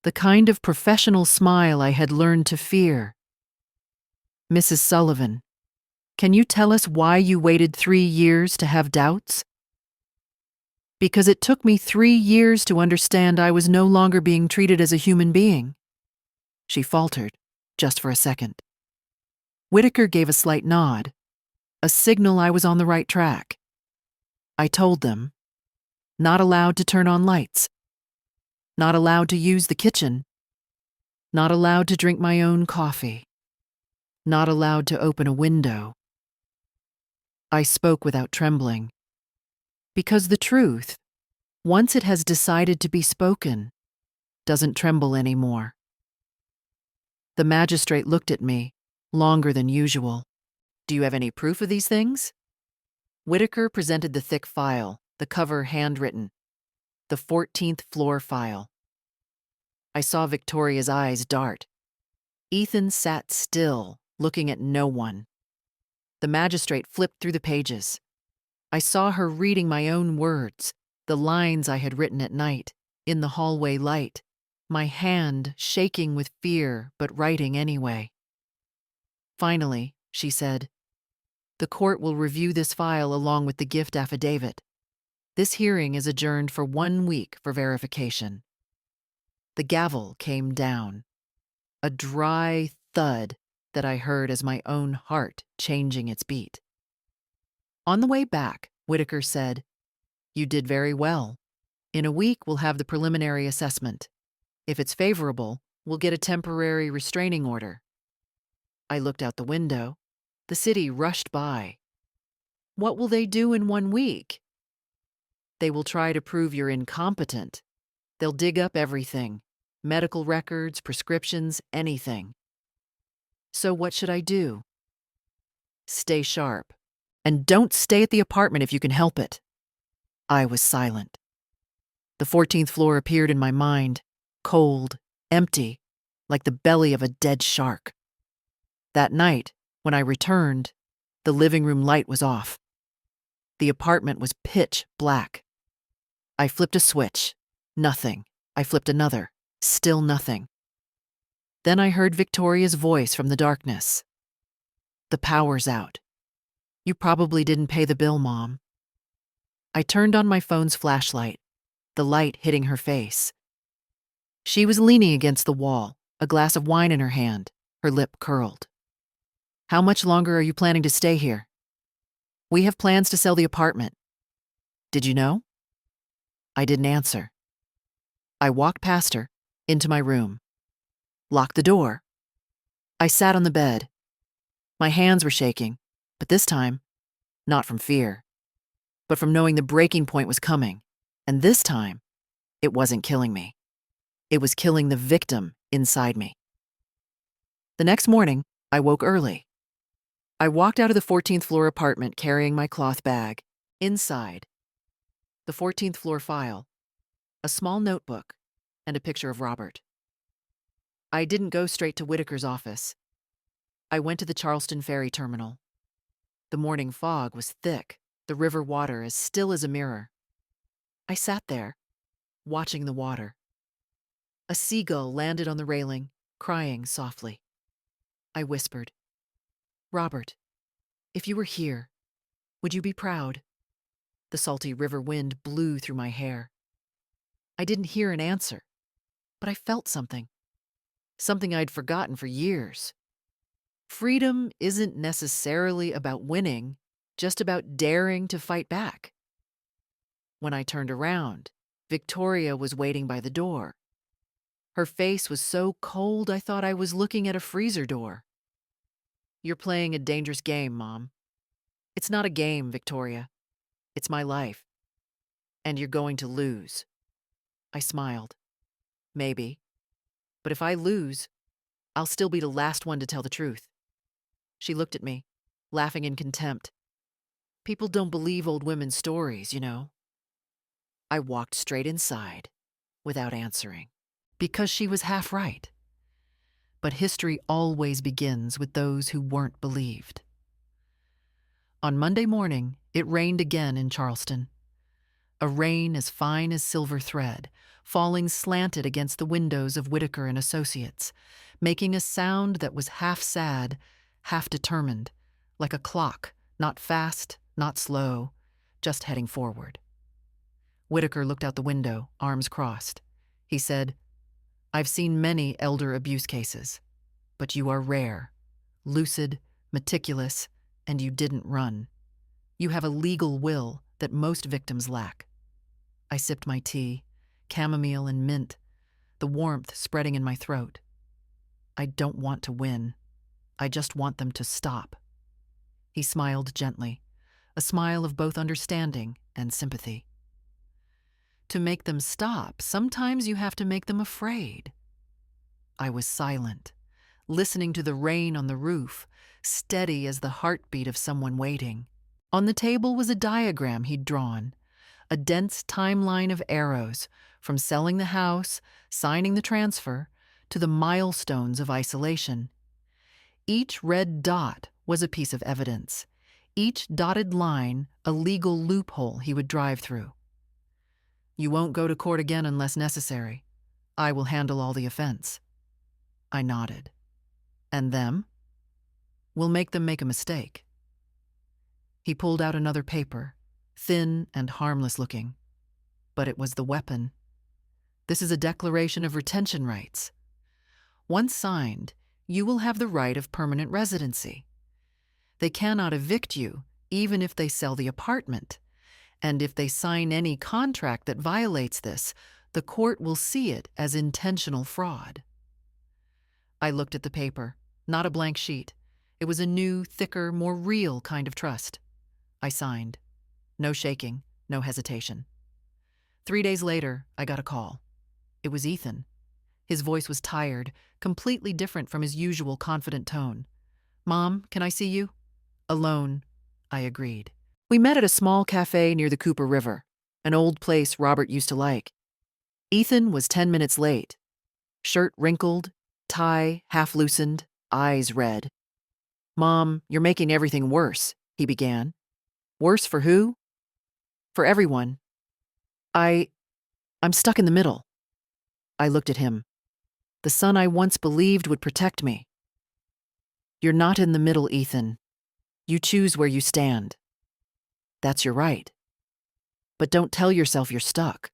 [SPEAKER 1] the kind of professional smile I had learned to fear. Mrs. Sullivan, can you tell us why you waited 3 years to have doubts? Because it took me 3 years to understand I was no longer being treated as a human being. She faltered, just for a second. Whitaker gave a slight nod, a signal I was on the right track. I told them, not allowed to turn on lights, not allowed to use the kitchen, not allowed to drink my own coffee, not allowed to open a window. I spoke without trembling, because the truth, once it has decided to be spoken, doesn't tremble anymore. The magistrate looked at me, longer than usual. Do you have any proof of these things? Whitaker presented the thick file, the cover handwritten, the 14th floor file. I saw Victoria's eyes dart. Ethan sat still, looking at no one. The magistrate flipped through the pages. I saw her reading my own words, the lines I had written at night, in the hallway light, my hand shaking with fear but writing anyway. Finally, she said, "The court will review this file along with the gift affidavit. This hearing is adjourned for 1 week for verification." The gavel came down, a dry thud that I heard as my own heart changing its beat. On the way back, Whitaker said, "You did very well. In a week, we'll have the preliminary assessment. If it's favorable, we'll get a temporary restraining order." I looked out the window. The city rushed by. What will they do in 1 week? They will try to prove you're incompetent. They'll dig up everything, medical records, prescriptions, anything. So what should I do? Stay sharp. And don't stay at the apartment if you can help it. I was silent. The 14th floor appeared in my mind, cold, empty, like the belly of a dead shark. That night, when I returned, the living room light was off. The apartment was pitch black. I flipped a switch. Nothing. I flipped another. Still nothing. Then I heard Victoria's voice from the darkness. "The power's out. You probably didn't pay the bill, Mom." I turned on my phone's flashlight, the light hitting her face. She was leaning against the wall, a glass of wine in her hand, her lip curled. "How much longer are you planning to stay here?" "We have plans to sell the apartment." "Did you know?" I didn't answer. I walked past her, into my room. Locked the door. I sat on the bed. My hands were shaking, but this time, not from fear, but from knowing the breaking point was coming. And this time, it wasn't killing me. It was killing the victim inside me. The next morning, I woke early. I walked out of the 14th floor apartment carrying my cloth bag. Inside, the 14th floor file, a small notebook, and a picture of Robert. I didn't go straight to Whitaker's office. I went to the Charleston ferry terminal. The morning fog was thick, the river water as still as a mirror. I sat there, watching the water. A seagull landed on the railing, crying softly. I whispered, "Robert, if you were here, would you be proud?" The salty river wind blew through my hair. I didn't hear an answer, but I felt something I'd forgotten for years. Freedom isn't necessarily about winning, just about daring to fight back. When I turned around, Victoria was waiting by the door. Her face was so cold I thought I was looking at a freezer door. "You're playing a dangerous game, Mom." "It's not a game, Victoria. It's my life. And you're going to lose." I smiled. "Maybe. But if I lose, I'll still be the last one to tell the truth." She looked at me, laughing in contempt. "People don't believe old women's stories, you know." I walked straight inside, without answering. Because she was half right. but history always begins with those who weren't believed. On Monday morning, it rained again in Charleston. A rain as fine as silver thread, falling slanted against the windows of Whitaker and Associates, making a sound that was half sad, half determined, like a clock, not fast, not slow, just heading forward. Whitaker looked out the window, arms crossed. He said, "I've seen many elder abuse cases, but you are rare, lucid, meticulous, and you didn't run. You have a legal will that most victims lack." I sipped my tea, chamomile and mint, the warmth spreading in my throat. I don't want to win. I just want them to stop. He smiled gently, a smile of both understanding and sympathy. To make them stop, sometimes you have to make them afraid. I was silent, listening to the rain on the roof, steady as the heartbeat of someone waiting. On the table was a diagram he'd drawn, a dense timeline of arrows, from selling the house, signing the transfer, to the milestones of isolation. Each red dot was a piece of evidence, each dotted line a legal loophole he would drive through. "You won't go to court again unless necessary. I will handle all the offense." I nodded. "And them?" "We'll make them make a mistake." He pulled out another paper, thin and harmless looking. But it was the weapon. "This is a declaration of retention rights. Once signed, you will have the right of permanent residency. They cannot evict you, even if they sell the apartment. And if they sign any contract that violates this, the court will see it as intentional fraud." I looked at the paper, not a blank sheet. It was a new, thicker, more real kind of trust. I signed. No shaking, no hesitation. 3 days later, I got a call. It was Ethan. His voice was tired, completely different from his usual confident tone. "Mom, can I see you?" "Alone," I agreed. We met at a small cafe near the Cooper River, an old place Robert used to like. Ethan was 10 minutes late. Shirt wrinkled, tie half loosened, eyes red. "Mom, you're making everything worse," he began. "Worse for who?" "For everyone. I'm stuck in the middle." I looked at him. The son I once believed would protect me. "You're not in the middle, Ethan. You choose where you stand." "That's your right. But don't tell yourself you're stuck."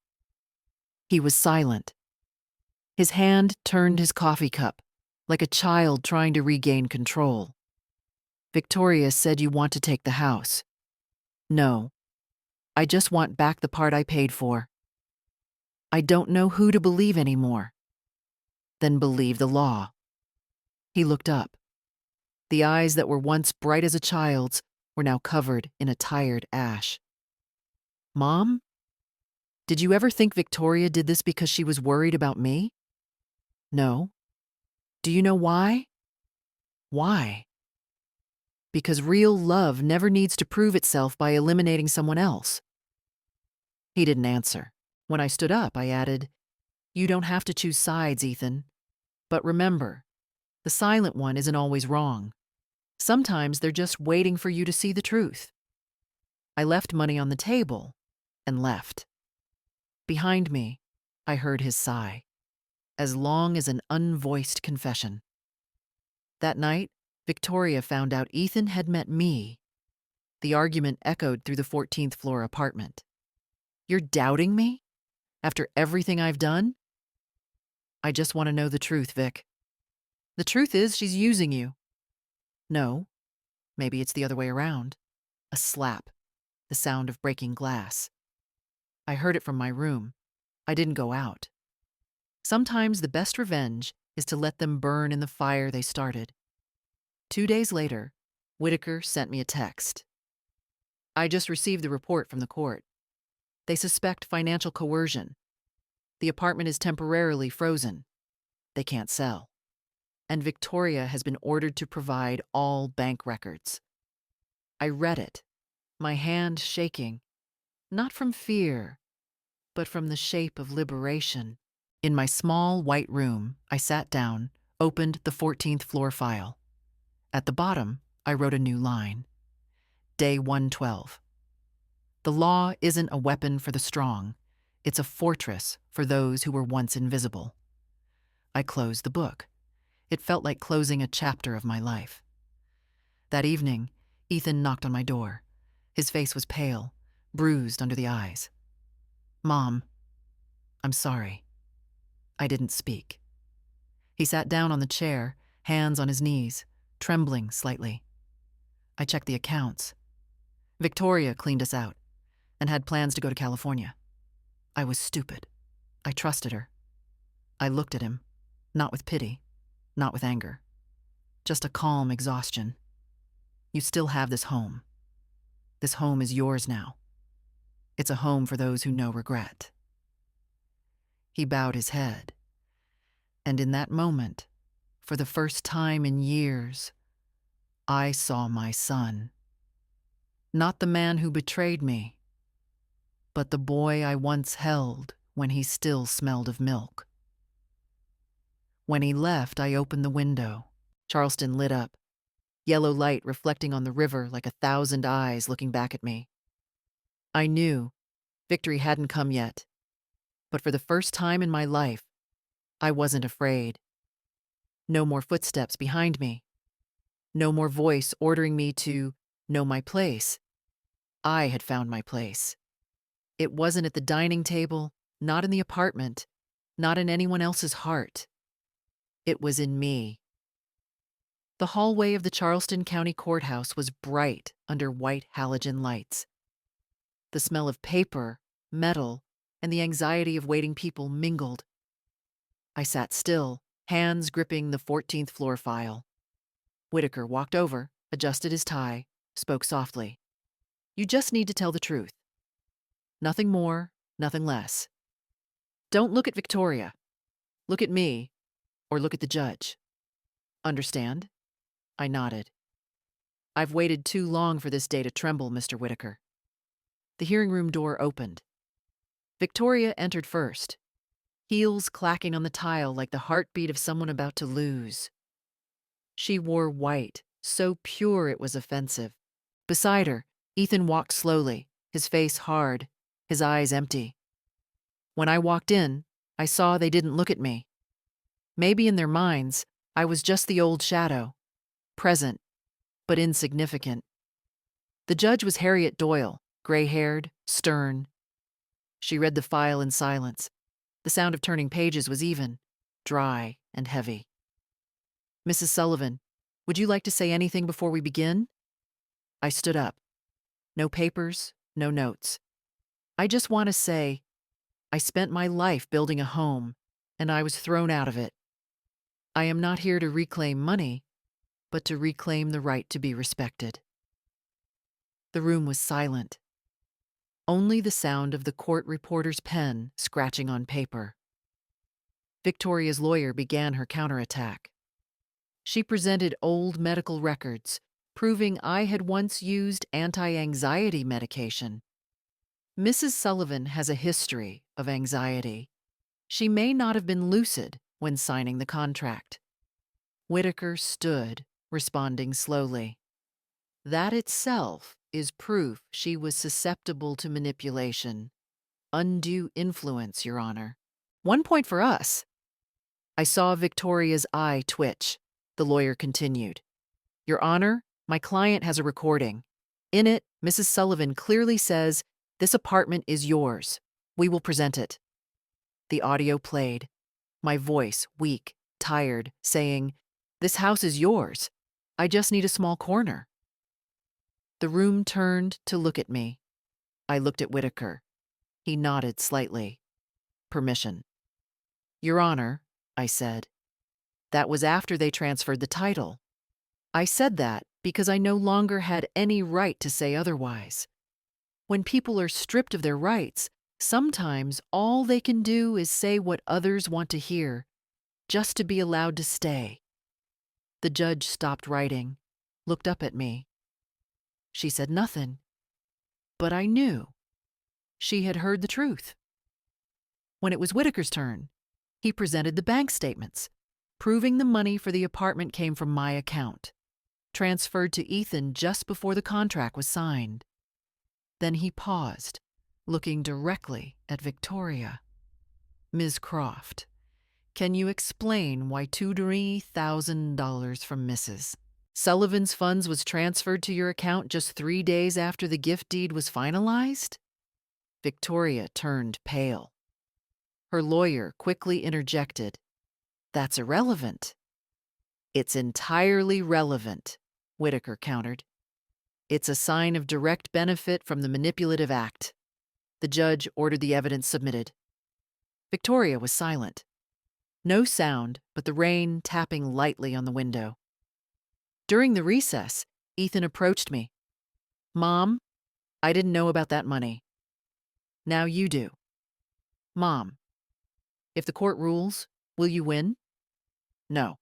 [SPEAKER 1] He was silent. His hand turned his coffee cup, like a child trying to regain control. "Victoria said you want to take the house." "No. I just want back the part I paid for." "I don't know who to believe anymore." "Then believe the law." He looked up. The eyes that were once bright as a child's were now covered in a tired ash. "Mom? Did you ever think Victoria did this because she was worried about me?" "No." "Do you know why?" "Why?" "Because real love never needs to prove itself by eliminating someone else." He didn't answer. When I stood up, I added, "You don't have to choose sides, Ethan. But remember, the silent one isn't always wrong. Sometimes they're just waiting for you to see the truth." I left money on the table and left. Behind me, I heard his sigh, as long as an unvoiced confession. That night, Victoria found out Ethan had met me. The argument echoed through the 14th floor apartment. "You're doubting me? After everything I've done?" "I just want to know the truth, Vic." "The truth is she's using you." "No. Maybe it's the other way around." A slap, the sound of breaking glass. I heard it from my room. I didn't go out. Sometimes the best revenge is to let them burn in the fire they started. 2 days later, Whitaker sent me a text. "I just received the report from the court. They suspect financial coercion. The apartment is temporarily frozen. They can't sell. And Victoria has been ordered to provide all bank records." I read it, my hand shaking, not from fear, but from the shape of liberation. In my small white room, I sat down, opened the 14th floor file. At the bottom, I wrote a new line. Day 112. The law isn't a weapon for the strong. It's a fortress for those who were once invisible. I closed the book. It felt like closing a chapter of my life. That evening, Ethan knocked on my door. His face was pale, bruised under the eyes. "Mom, I'm sorry." I didn't speak. He sat down on the chair, hands on his knees, trembling slightly. I checked the accounts. Victoria cleaned us out and had plans to go to California. I was stupid. I trusted her. I looked at him, not with pity, not with anger, just a calm exhaustion. "You still have this home. This home is yours now. It's a home for those who know regret." He bowed his head, and in that moment, for the first time in years, I saw my son. Not the man who betrayed me, but the boy I once held when he still smelled of milk. When he left, I opened the window. Charleston lit up, yellow light reflecting on the river like 1,000 eyes looking back at me. I knew victory hadn't come yet, but for the first time in my life, I wasn't afraid. No more footsteps behind me. No more voice ordering me to know my place. I had found my place. It wasn't at the dining table, not in the apartment, not in anyone else's heart. It was in me. The hallway of the Charleston County Courthouse was bright under white halogen lights. The smell of paper, metal, and the anxiety of waiting people mingled. I sat still, hands gripping the 14th floor file. Whitaker walked over, adjusted his tie, spoke softly. "You just need to tell the truth. Nothing more, nothing less. Don't look at Victoria. Look at me, or look at the judge. Understand?" I nodded. "I've waited too long for this day to tremble, Mr. Whitaker." The hearing room door opened. Victoria entered first, heels clacking on the tile like the heartbeat of someone about to lose. She wore white, so pure it was offensive. Beside her, Ethan walked slowly, his face hard, his eyes empty. When I walked in, I saw they didn't look at me. Maybe in their minds, I was just the old shadow, present, but insignificant. The judge was Harriet Doyle, gray-haired, stern. She read the file in silence. The sound of turning pages was even, dry and heavy. "Mrs. Sullivan, would you like to say anything before we begin?" I stood up. No papers, no notes. "I just want to say, I spent my life building a home, and I was thrown out of it. I am not here to reclaim money, but to reclaim the right to be respected." The room was silent. Only the sound of the court reporter's pen scratching on paper. Victoria's lawyer began her counterattack. She presented old medical records, proving I had once used anti-anxiety medication. Mrs. Sullivan has a history of anxiety. She may not have been lucid when signing the contract. Whitaker stood, responding slowly. That itself is proof she was susceptible to manipulation. Undue influence, Your Honor. 1 point for us. I saw Victoria's eye twitch. The lawyer continued. "Your Honor, my client has a recording. In it, Mrs. Sullivan clearly says, 'This apartment is yours. We will present it.'" The audio played. My voice, weak, tired, saying, "This house is yours. I just need a small corner." The room turned to look at me. I looked at Whitaker. He nodded slightly. "Permission." "Your Honor," I said, "that was after they transferred the title. I said that because I no longer had any right to say otherwise. When people are stripped of their rights, sometimes all they can do is say what others want to hear, just to be allowed to stay." The judge stopped writing, looked up at me. She said nothing, but I knew. She had heard the truth. When it was Whitaker's turn, he presented the bank statements. proving the money for the apartment came from my account, transferred to Ethan just before the contract was signed. Then he paused, looking directly at Victoria. Ms. Croft, can you explain why $2,000 from Mrs. Sullivan's funds was transferred to your account just 3 days after the gift deed was finalized? Victoria turned pale. Her lawyer quickly interjected, "That's irrelevant." "It's entirely relevant," Whitaker countered. "It's a sign of direct benefit from the manipulative act." The judge ordered the evidence submitted. Victoria was silent. No sound but the rain tapping lightly on the window. During the recess, Ethan approached me. "Mom, I didn't know about that money. Now you do. Mom, if the court rules, will you win?" "No.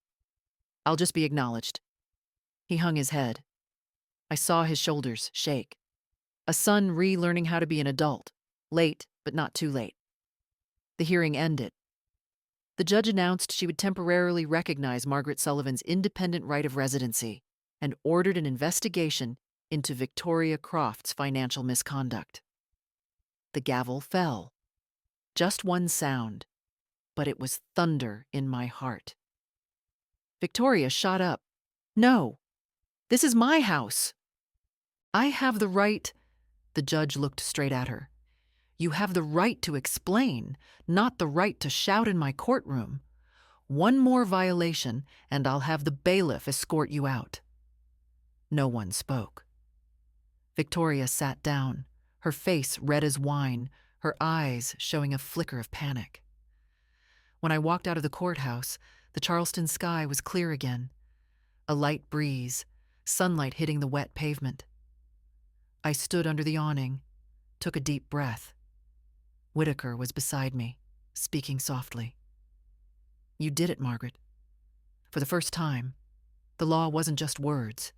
[SPEAKER 1] I'll just be acknowledged." He hung his head. I saw his shoulders shake. A son relearning how to be an adult. Late, but not too late. The hearing ended. The judge announced she would temporarily recognize Margaret Sullivan's independent right of residency and ordered an investigation into Victoria Croft's financial misconduct. The gavel fell. Just one sound, but it was thunder in my heart. Victoria shot up. "No, this is my house. I have the right—" The judge looked straight at her. "You have the right to explain, not the right to shout in my courtroom. One more violation, and I'll have the bailiff escort you out." No one spoke. Victoria sat down, her face red as wine, her eyes showing a flicker of panic. When I walked out of the courthouse, the Charleston sky was clear again. A light breeze, sunlight hitting the wet pavement. I stood under the awning, took a deep breath. Whitaker was beside me, speaking softly. "You did it, Margaret. For the first time, the law wasn't just words.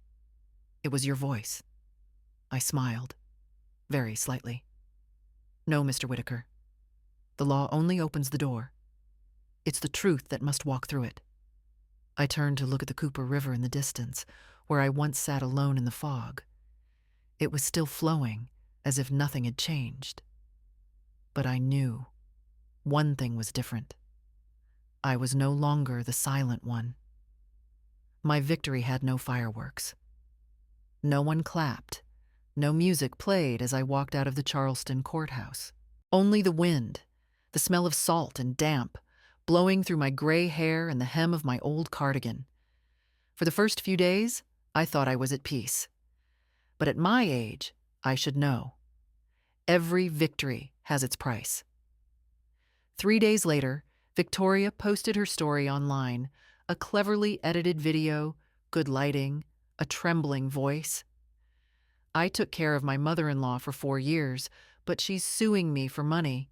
[SPEAKER 1] It was your voice." I smiled, very slightly. "No, Mr. Whitaker. The law only opens the door. It's the truth that must walk through it." I turned to look at the Cooper River in the distance, where I once sat alone in the fog. It was still flowing, as if nothing had changed. But I knew one thing was different. I was no longer the silent one. My victory had no fireworks. No one clapped. No music played as I walked out of the Charleston courthouse. Only the wind, the smell of salt and damp, blowing through my gray hair and the hem of my old cardigan. For the first few days, I thought I was at peace. But at my age, I should know. Every victory has its price. 3 days later, Victoria posted her story online, a cleverly edited video, good lighting, a trembling voice. "I took care of my mother-in-law for 4 years, but she's suing me for money.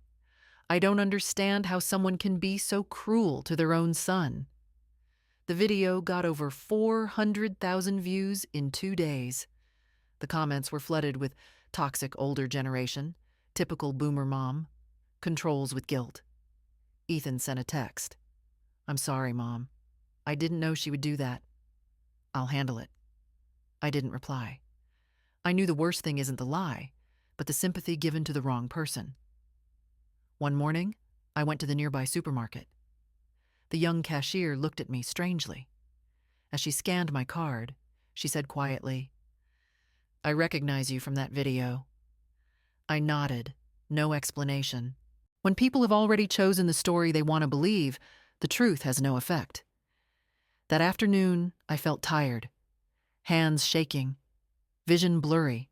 [SPEAKER 1] I don't understand how someone can be so cruel to their own son." The video got over 400,000 views in 2 days. The comments were flooded with toxic older generation, typical boomer mom, controls with guilt. Ethan sent a text. "I'm sorry, Mom. I didn't know she would do that. I'll handle it." I didn't reply. I knew the worst thing isn't the lie, but the sympathy given to the wrong person. One morning, I went to the nearby supermarket. The young cashier looked at me strangely. As she scanned my card, she said quietly, "I recognize you from that video." I nodded, no explanation. When people have already chosen the story they want to believe, the truth has no effect. That afternoon, I felt tired, hands shaking, vision blurry.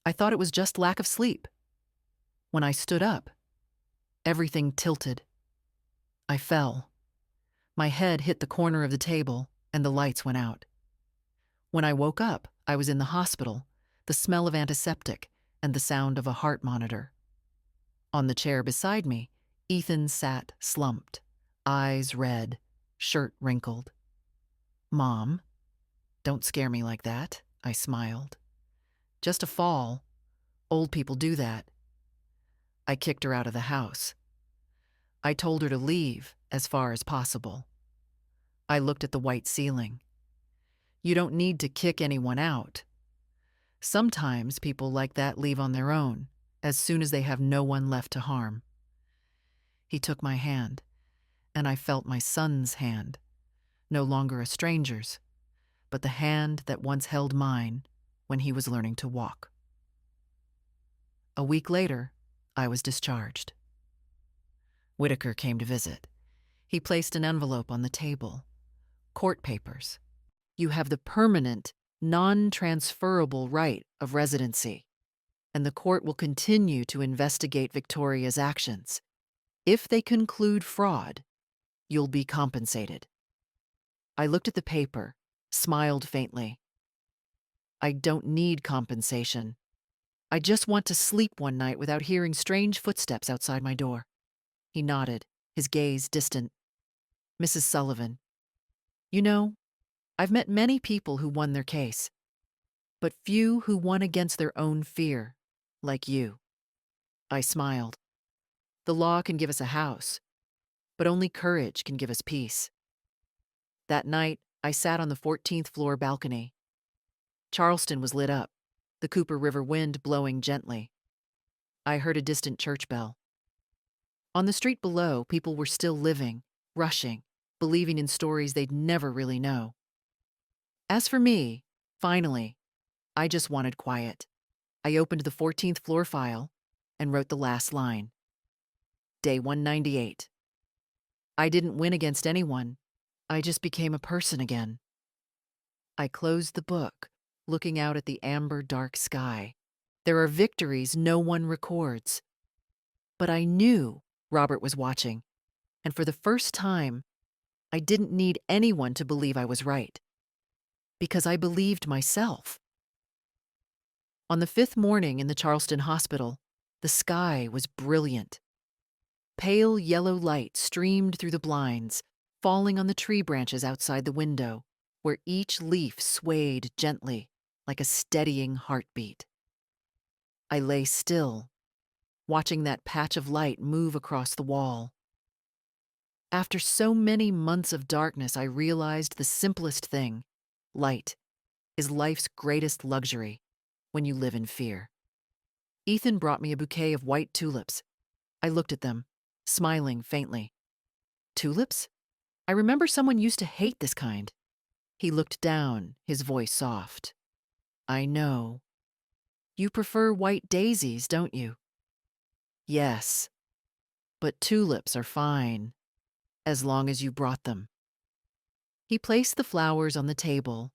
[SPEAKER 1] I thought it was just lack of sleep. When I stood up, everything tilted. I fell. My head hit the corner of the table, and the lights went out. When I woke up, I was in the hospital, the smell of antiseptic, and the sound of a heart monitor. On the chair beside me, Ethan sat slumped, eyes red, shirt wrinkled. "Mom, don't scare me like that," I smiled. "Just a fall. Old people do that." I kicked her out of the house. I told her to leave as far as possible. I looked at the white ceiling. You don't need to kick anyone out. Sometimes people like that leave on their own, as soon as they have no one left to harm. He took my hand, and I felt my son's hand, no longer a stranger's, but the hand that once held mine when he was learning to walk. A week later, I was discharged. Whitaker came to visit. He placed an envelope on the table. Court papers. You have the permanent, non-transferable right of residency, and the court will continue to investigate Victoria's actions. If they conclude fraud, you'll be compensated. I looked at the paper, smiled faintly. I don't need compensation. I just want to sleep one night without hearing strange footsteps outside my door. He nodded, his gaze distant. Mrs. Sullivan. You know, I've met many people who won their case, but few who won against their own fear, like you. I smiled. The law can give us a house, but only courage can give us peace. That night, I sat on the 14th floor balcony. Charleston was lit up, the Cooper River wind blowing gently. I heard a distant church bell. On the street below, people were still living, rushing, believing in stories they'd never really know. As for me, finally, I just wanted quiet. I opened the 14th floor file and wrote the last line. Day 198. I didn't win against anyone. I just became a person again. I closed the book, looking out at the amber dark sky. There are victories no one records. But I knew Robert was watching, and for the first time, I didn't need anyone to believe I was right, because I believed myself. On the 5th morning in the Charleston hospital, the sky was brilliant. Pale yellow light streamed through the blinds, falling on the tree branches outside the window, where each leaf swayed gently, like a steadying heartbeat. I lay still, watching that patch of light move across the wall. After so many months of darkness, I realized the simplest thing, light, is life's greatest luxury when you live in fear. Ethan brought me a bouquet of white tulips. I looked at them, smiling faintly. Tulips? I remember someone used to hate this kind. He looked down, his voice soft. I know. You prefer white daisies, don't you? Yes, but tulips are fine, as long as you brought them. He placed the flowers on the table,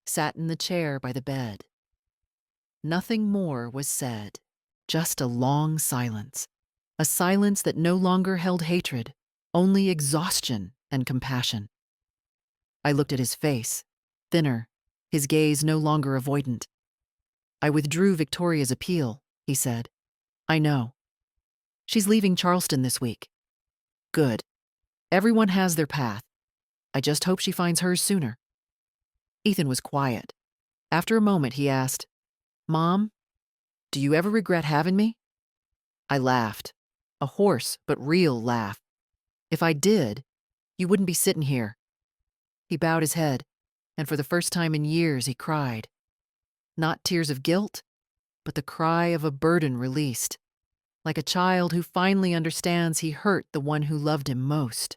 [SPEAKER 1] sat in the chair by the bed. Nothing more was said, just a long silence, a silence that no longer held hatred, only exhaustion and compassion. I looked at his face, thinner, his gaze no longer avoidant. I withdrew Victoria's appeal, he said. I know. She's leaving Charleston this week. Good. Everyone has their path. I just hope she finds hers sooner. Ethan was quiet. After a moment, he asked, Mom, do you ever regret having me? I laughed, a hoarse but real laugh. If I did, you wouldn't be sitting here. He bowed his head, and for the first time in years he cried. Not tears of guilt, but the cry of a burden released, like a child who finally understands he hurt the one who loved him most.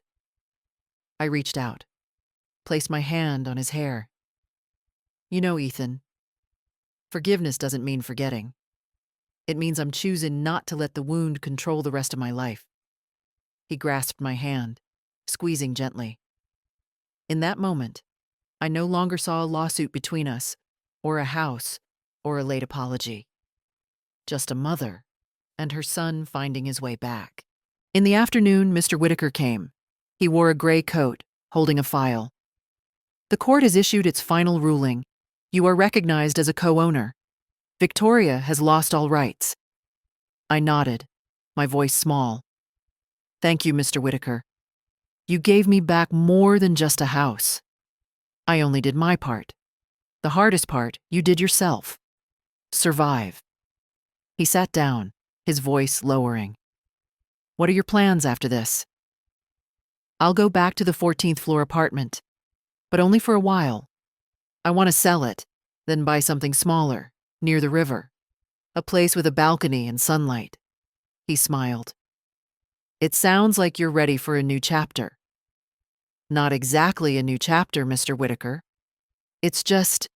[SPEAKER 1] I reached out, placed my hand on his hair. You know, Ethan, forgiveness doesn't mean forgetting. It means I'm choosing not to let the wound control the rest of my life. He grasped my hand, squeezing gently. In that moment, I no longer saw a lawsuit between us, or a house, or a late apology. Just a mother and her son finding his way back. In the afternoon, Mr. Whitaker came. He wore a gray coat, holding a file. The court has issued its final ruling. You are recognized as a co-owner. Victoria has lost all rights. I nodded, my voice small. Thank you, Mr. Whitaker. You gave me back more than just a house. I only did my part. The hardest part you did yourself. Survive. He sat down, his voice lowering. What are your plans after this? I'll go back to the 14th floor apartment, but only for a while. I want to sell it, then buy something smaller, near the river. A place with a balcony and sunlight. He smiled. It sounds like you're ready for a new chapter. Not exactly a new chapter, Mr. Whitaker. It's just,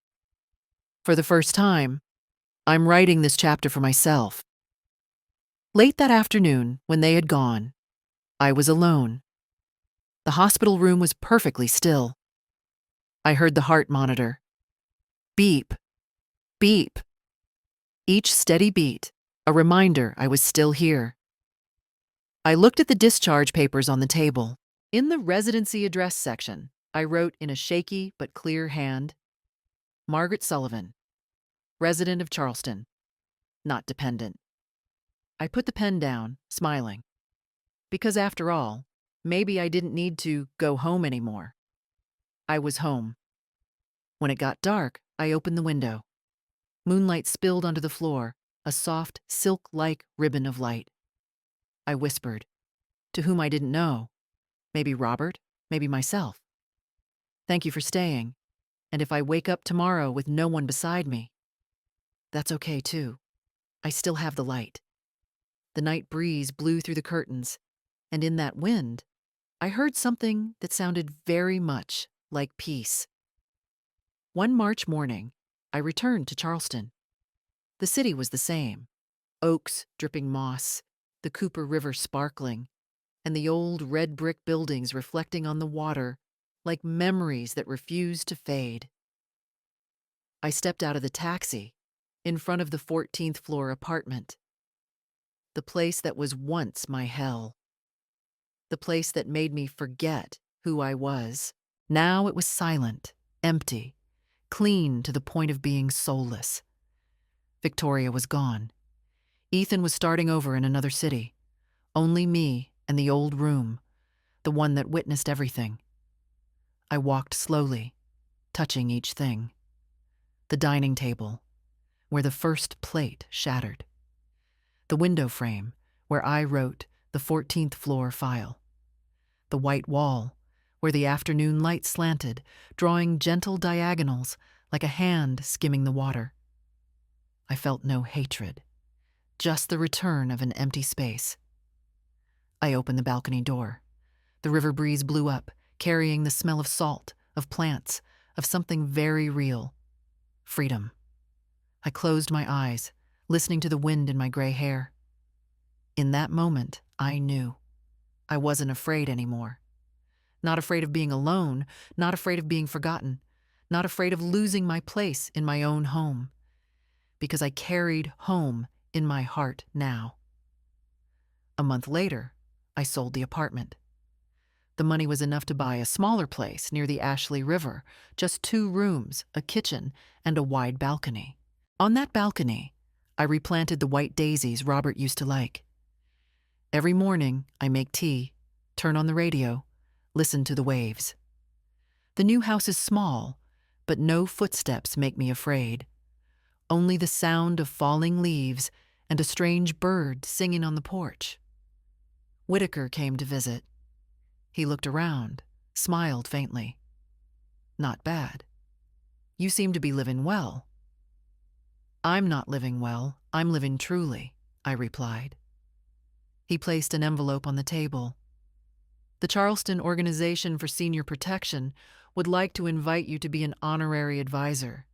[SPEAKER 1] for the first time, I'm writing this chapter for myself. Late that afternoon, when they had gone, I was alone. The hospital room was perfectly still. I heard the heart monitor. Beep, beep. Each steady beat, a reminder I was still here. I looked at the discharge papers on the table. In the residency address section, I wrote in a shaky but clear hand, Margaret Sullivan, resident of Charleston, not dependent. I put the pen down, smiling. Because after all, maybe I didn't need to go home anymore. I was home. When it got dark, I opened the window. Moonlight spilled onto the floor, a soft, silk-like ribbon of light. I whispered, to whom I didn't know, maybe Robert, maybe myself. Thank you for staying, and if I wake up tomorrow with no one beside me, that's okay too. I still have the light. The night breeze blew through the curtains, and in that wind, I heard something that sounded very much like peace. One March morning, I returned to Charleston. The city was the same. Oaks dripping moss, the Cooper River sparkling, and the old red brick buildings reflecting on the water like memories that refused to fade. I stepped out of the taxi in front of the 14th floor apartment. The place that was once my hell. The place that made me forget who I was. Now it was silent, empty, clean to the point of being soulless. Victoria was gone. Ethan was starting over in another city. Only me and the old room, the one that witnessed everything. I walked slowly, touching each thing. The dining table, where the first plate shattered. The window frame, where I wrote the 14th floor file. The white wall, where the afternoon light slanted, drawing gentle diagonals like a hand skimming the water. I felt no hatred, just the return of an empty space. I opened the balcony door. The river breeze blew up, carrying the smell of salt, of plants, of something very real. Freedom. I closed my eyes, listening to the wind in my gray hair. In that moment, I knew. I wasn't afraid anymore. Not afraid of being alone, not afraid of being forgotten, not afraid of losing my place in my own home. Because I carried home in my heart now. A month later, I sold the apartment. The money was enough to buy a smaller place near the Ashley River, just 2 rooms, a kitchen, and a wide balcony. On that balcony, I replanted the white daisies Robert used to like. Every morning, I make tea, turn on the radio, listen to the waves. The new house is small, but no footsteps make me afraid. Only the sound of falling leaves and a strange bird singing on the porch. Whitaker came to visit. He looked around, smiled faintly. Not bad. You seem to be living well. I'm not living well, I'm living truly, I replied. He placed an envelope on the table. The Charleston Organization for Senior Protection would like to invite you to be an honorary advisor,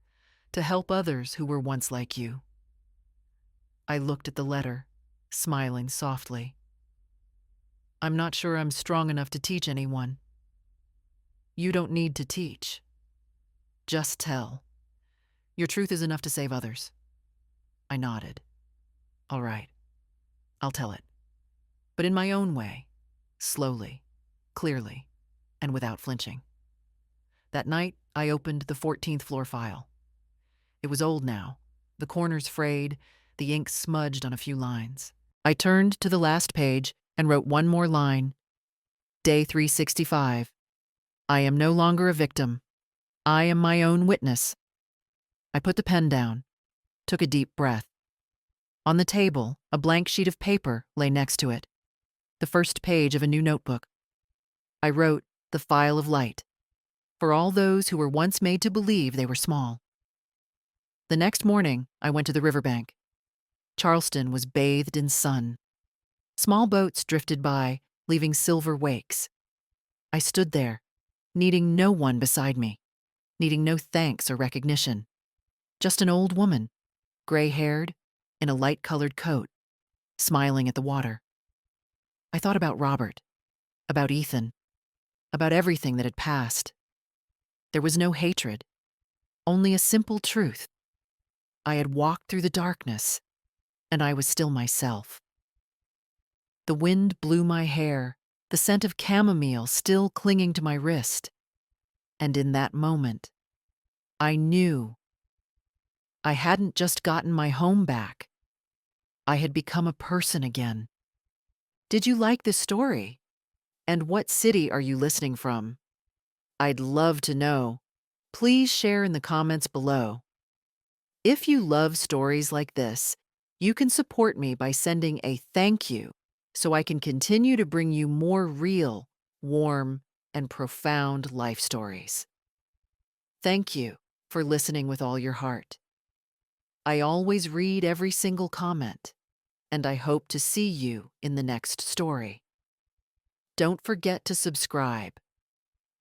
[SPEAKER 1] to help others who were once like you. I looked at the letter, smiling softly. I'm not sure I'm strong enough to teach anyone. You don't need to teach. Just tell. Your truth is enough to save others. I nodded. All right, I'll tell it. But in my own way, slowly, clearly, and without flinching. That night, I opened the 14th floor file. It was old now, the corners frayed, the ink smudged on a few lines. I turned to the last page and wrote one more line. Day 365. I am no longer a victim. I am my own witness. I put the pen down, took a deep breath. On the table, a blank sheet of paper lay next to it, the first page of a new notebook. I wrote the file of light. for all those who were once made to believe they were small. The next morning, I went to the riverbank. Charleston was bathed in sun. Small boats drifted by, leaving silver wakes. I stood there, needing no one beside me, needing no thanks or recognition. Just an old woman, gray-haired, in a light-colored coat, smiling at the water. I thought about Robert, about Ethan, about everything that had passed. There was no hatred, only a simple truth. I had walked through the darkness, and I was still myself. The wind blew my hair, the scent of chamomile still clinging to my wrist. And in that moment, I knew I hadn't just gotten my home back. I had become a person again. Did you like this story? And what city are you listening from? I'd love to know. Please share in the comments below. If you love stories like this, you can support me by sending a thank you so I can continue to bring you more real, warm, and profound life stories. Thank you for listening with all your heart. I always read every single comment, and I hope to see you in the next story. Don't forget to subscribe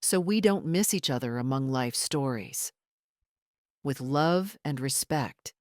[SPEAKER 1] so we don't miss each other among life's stories. With love and respect,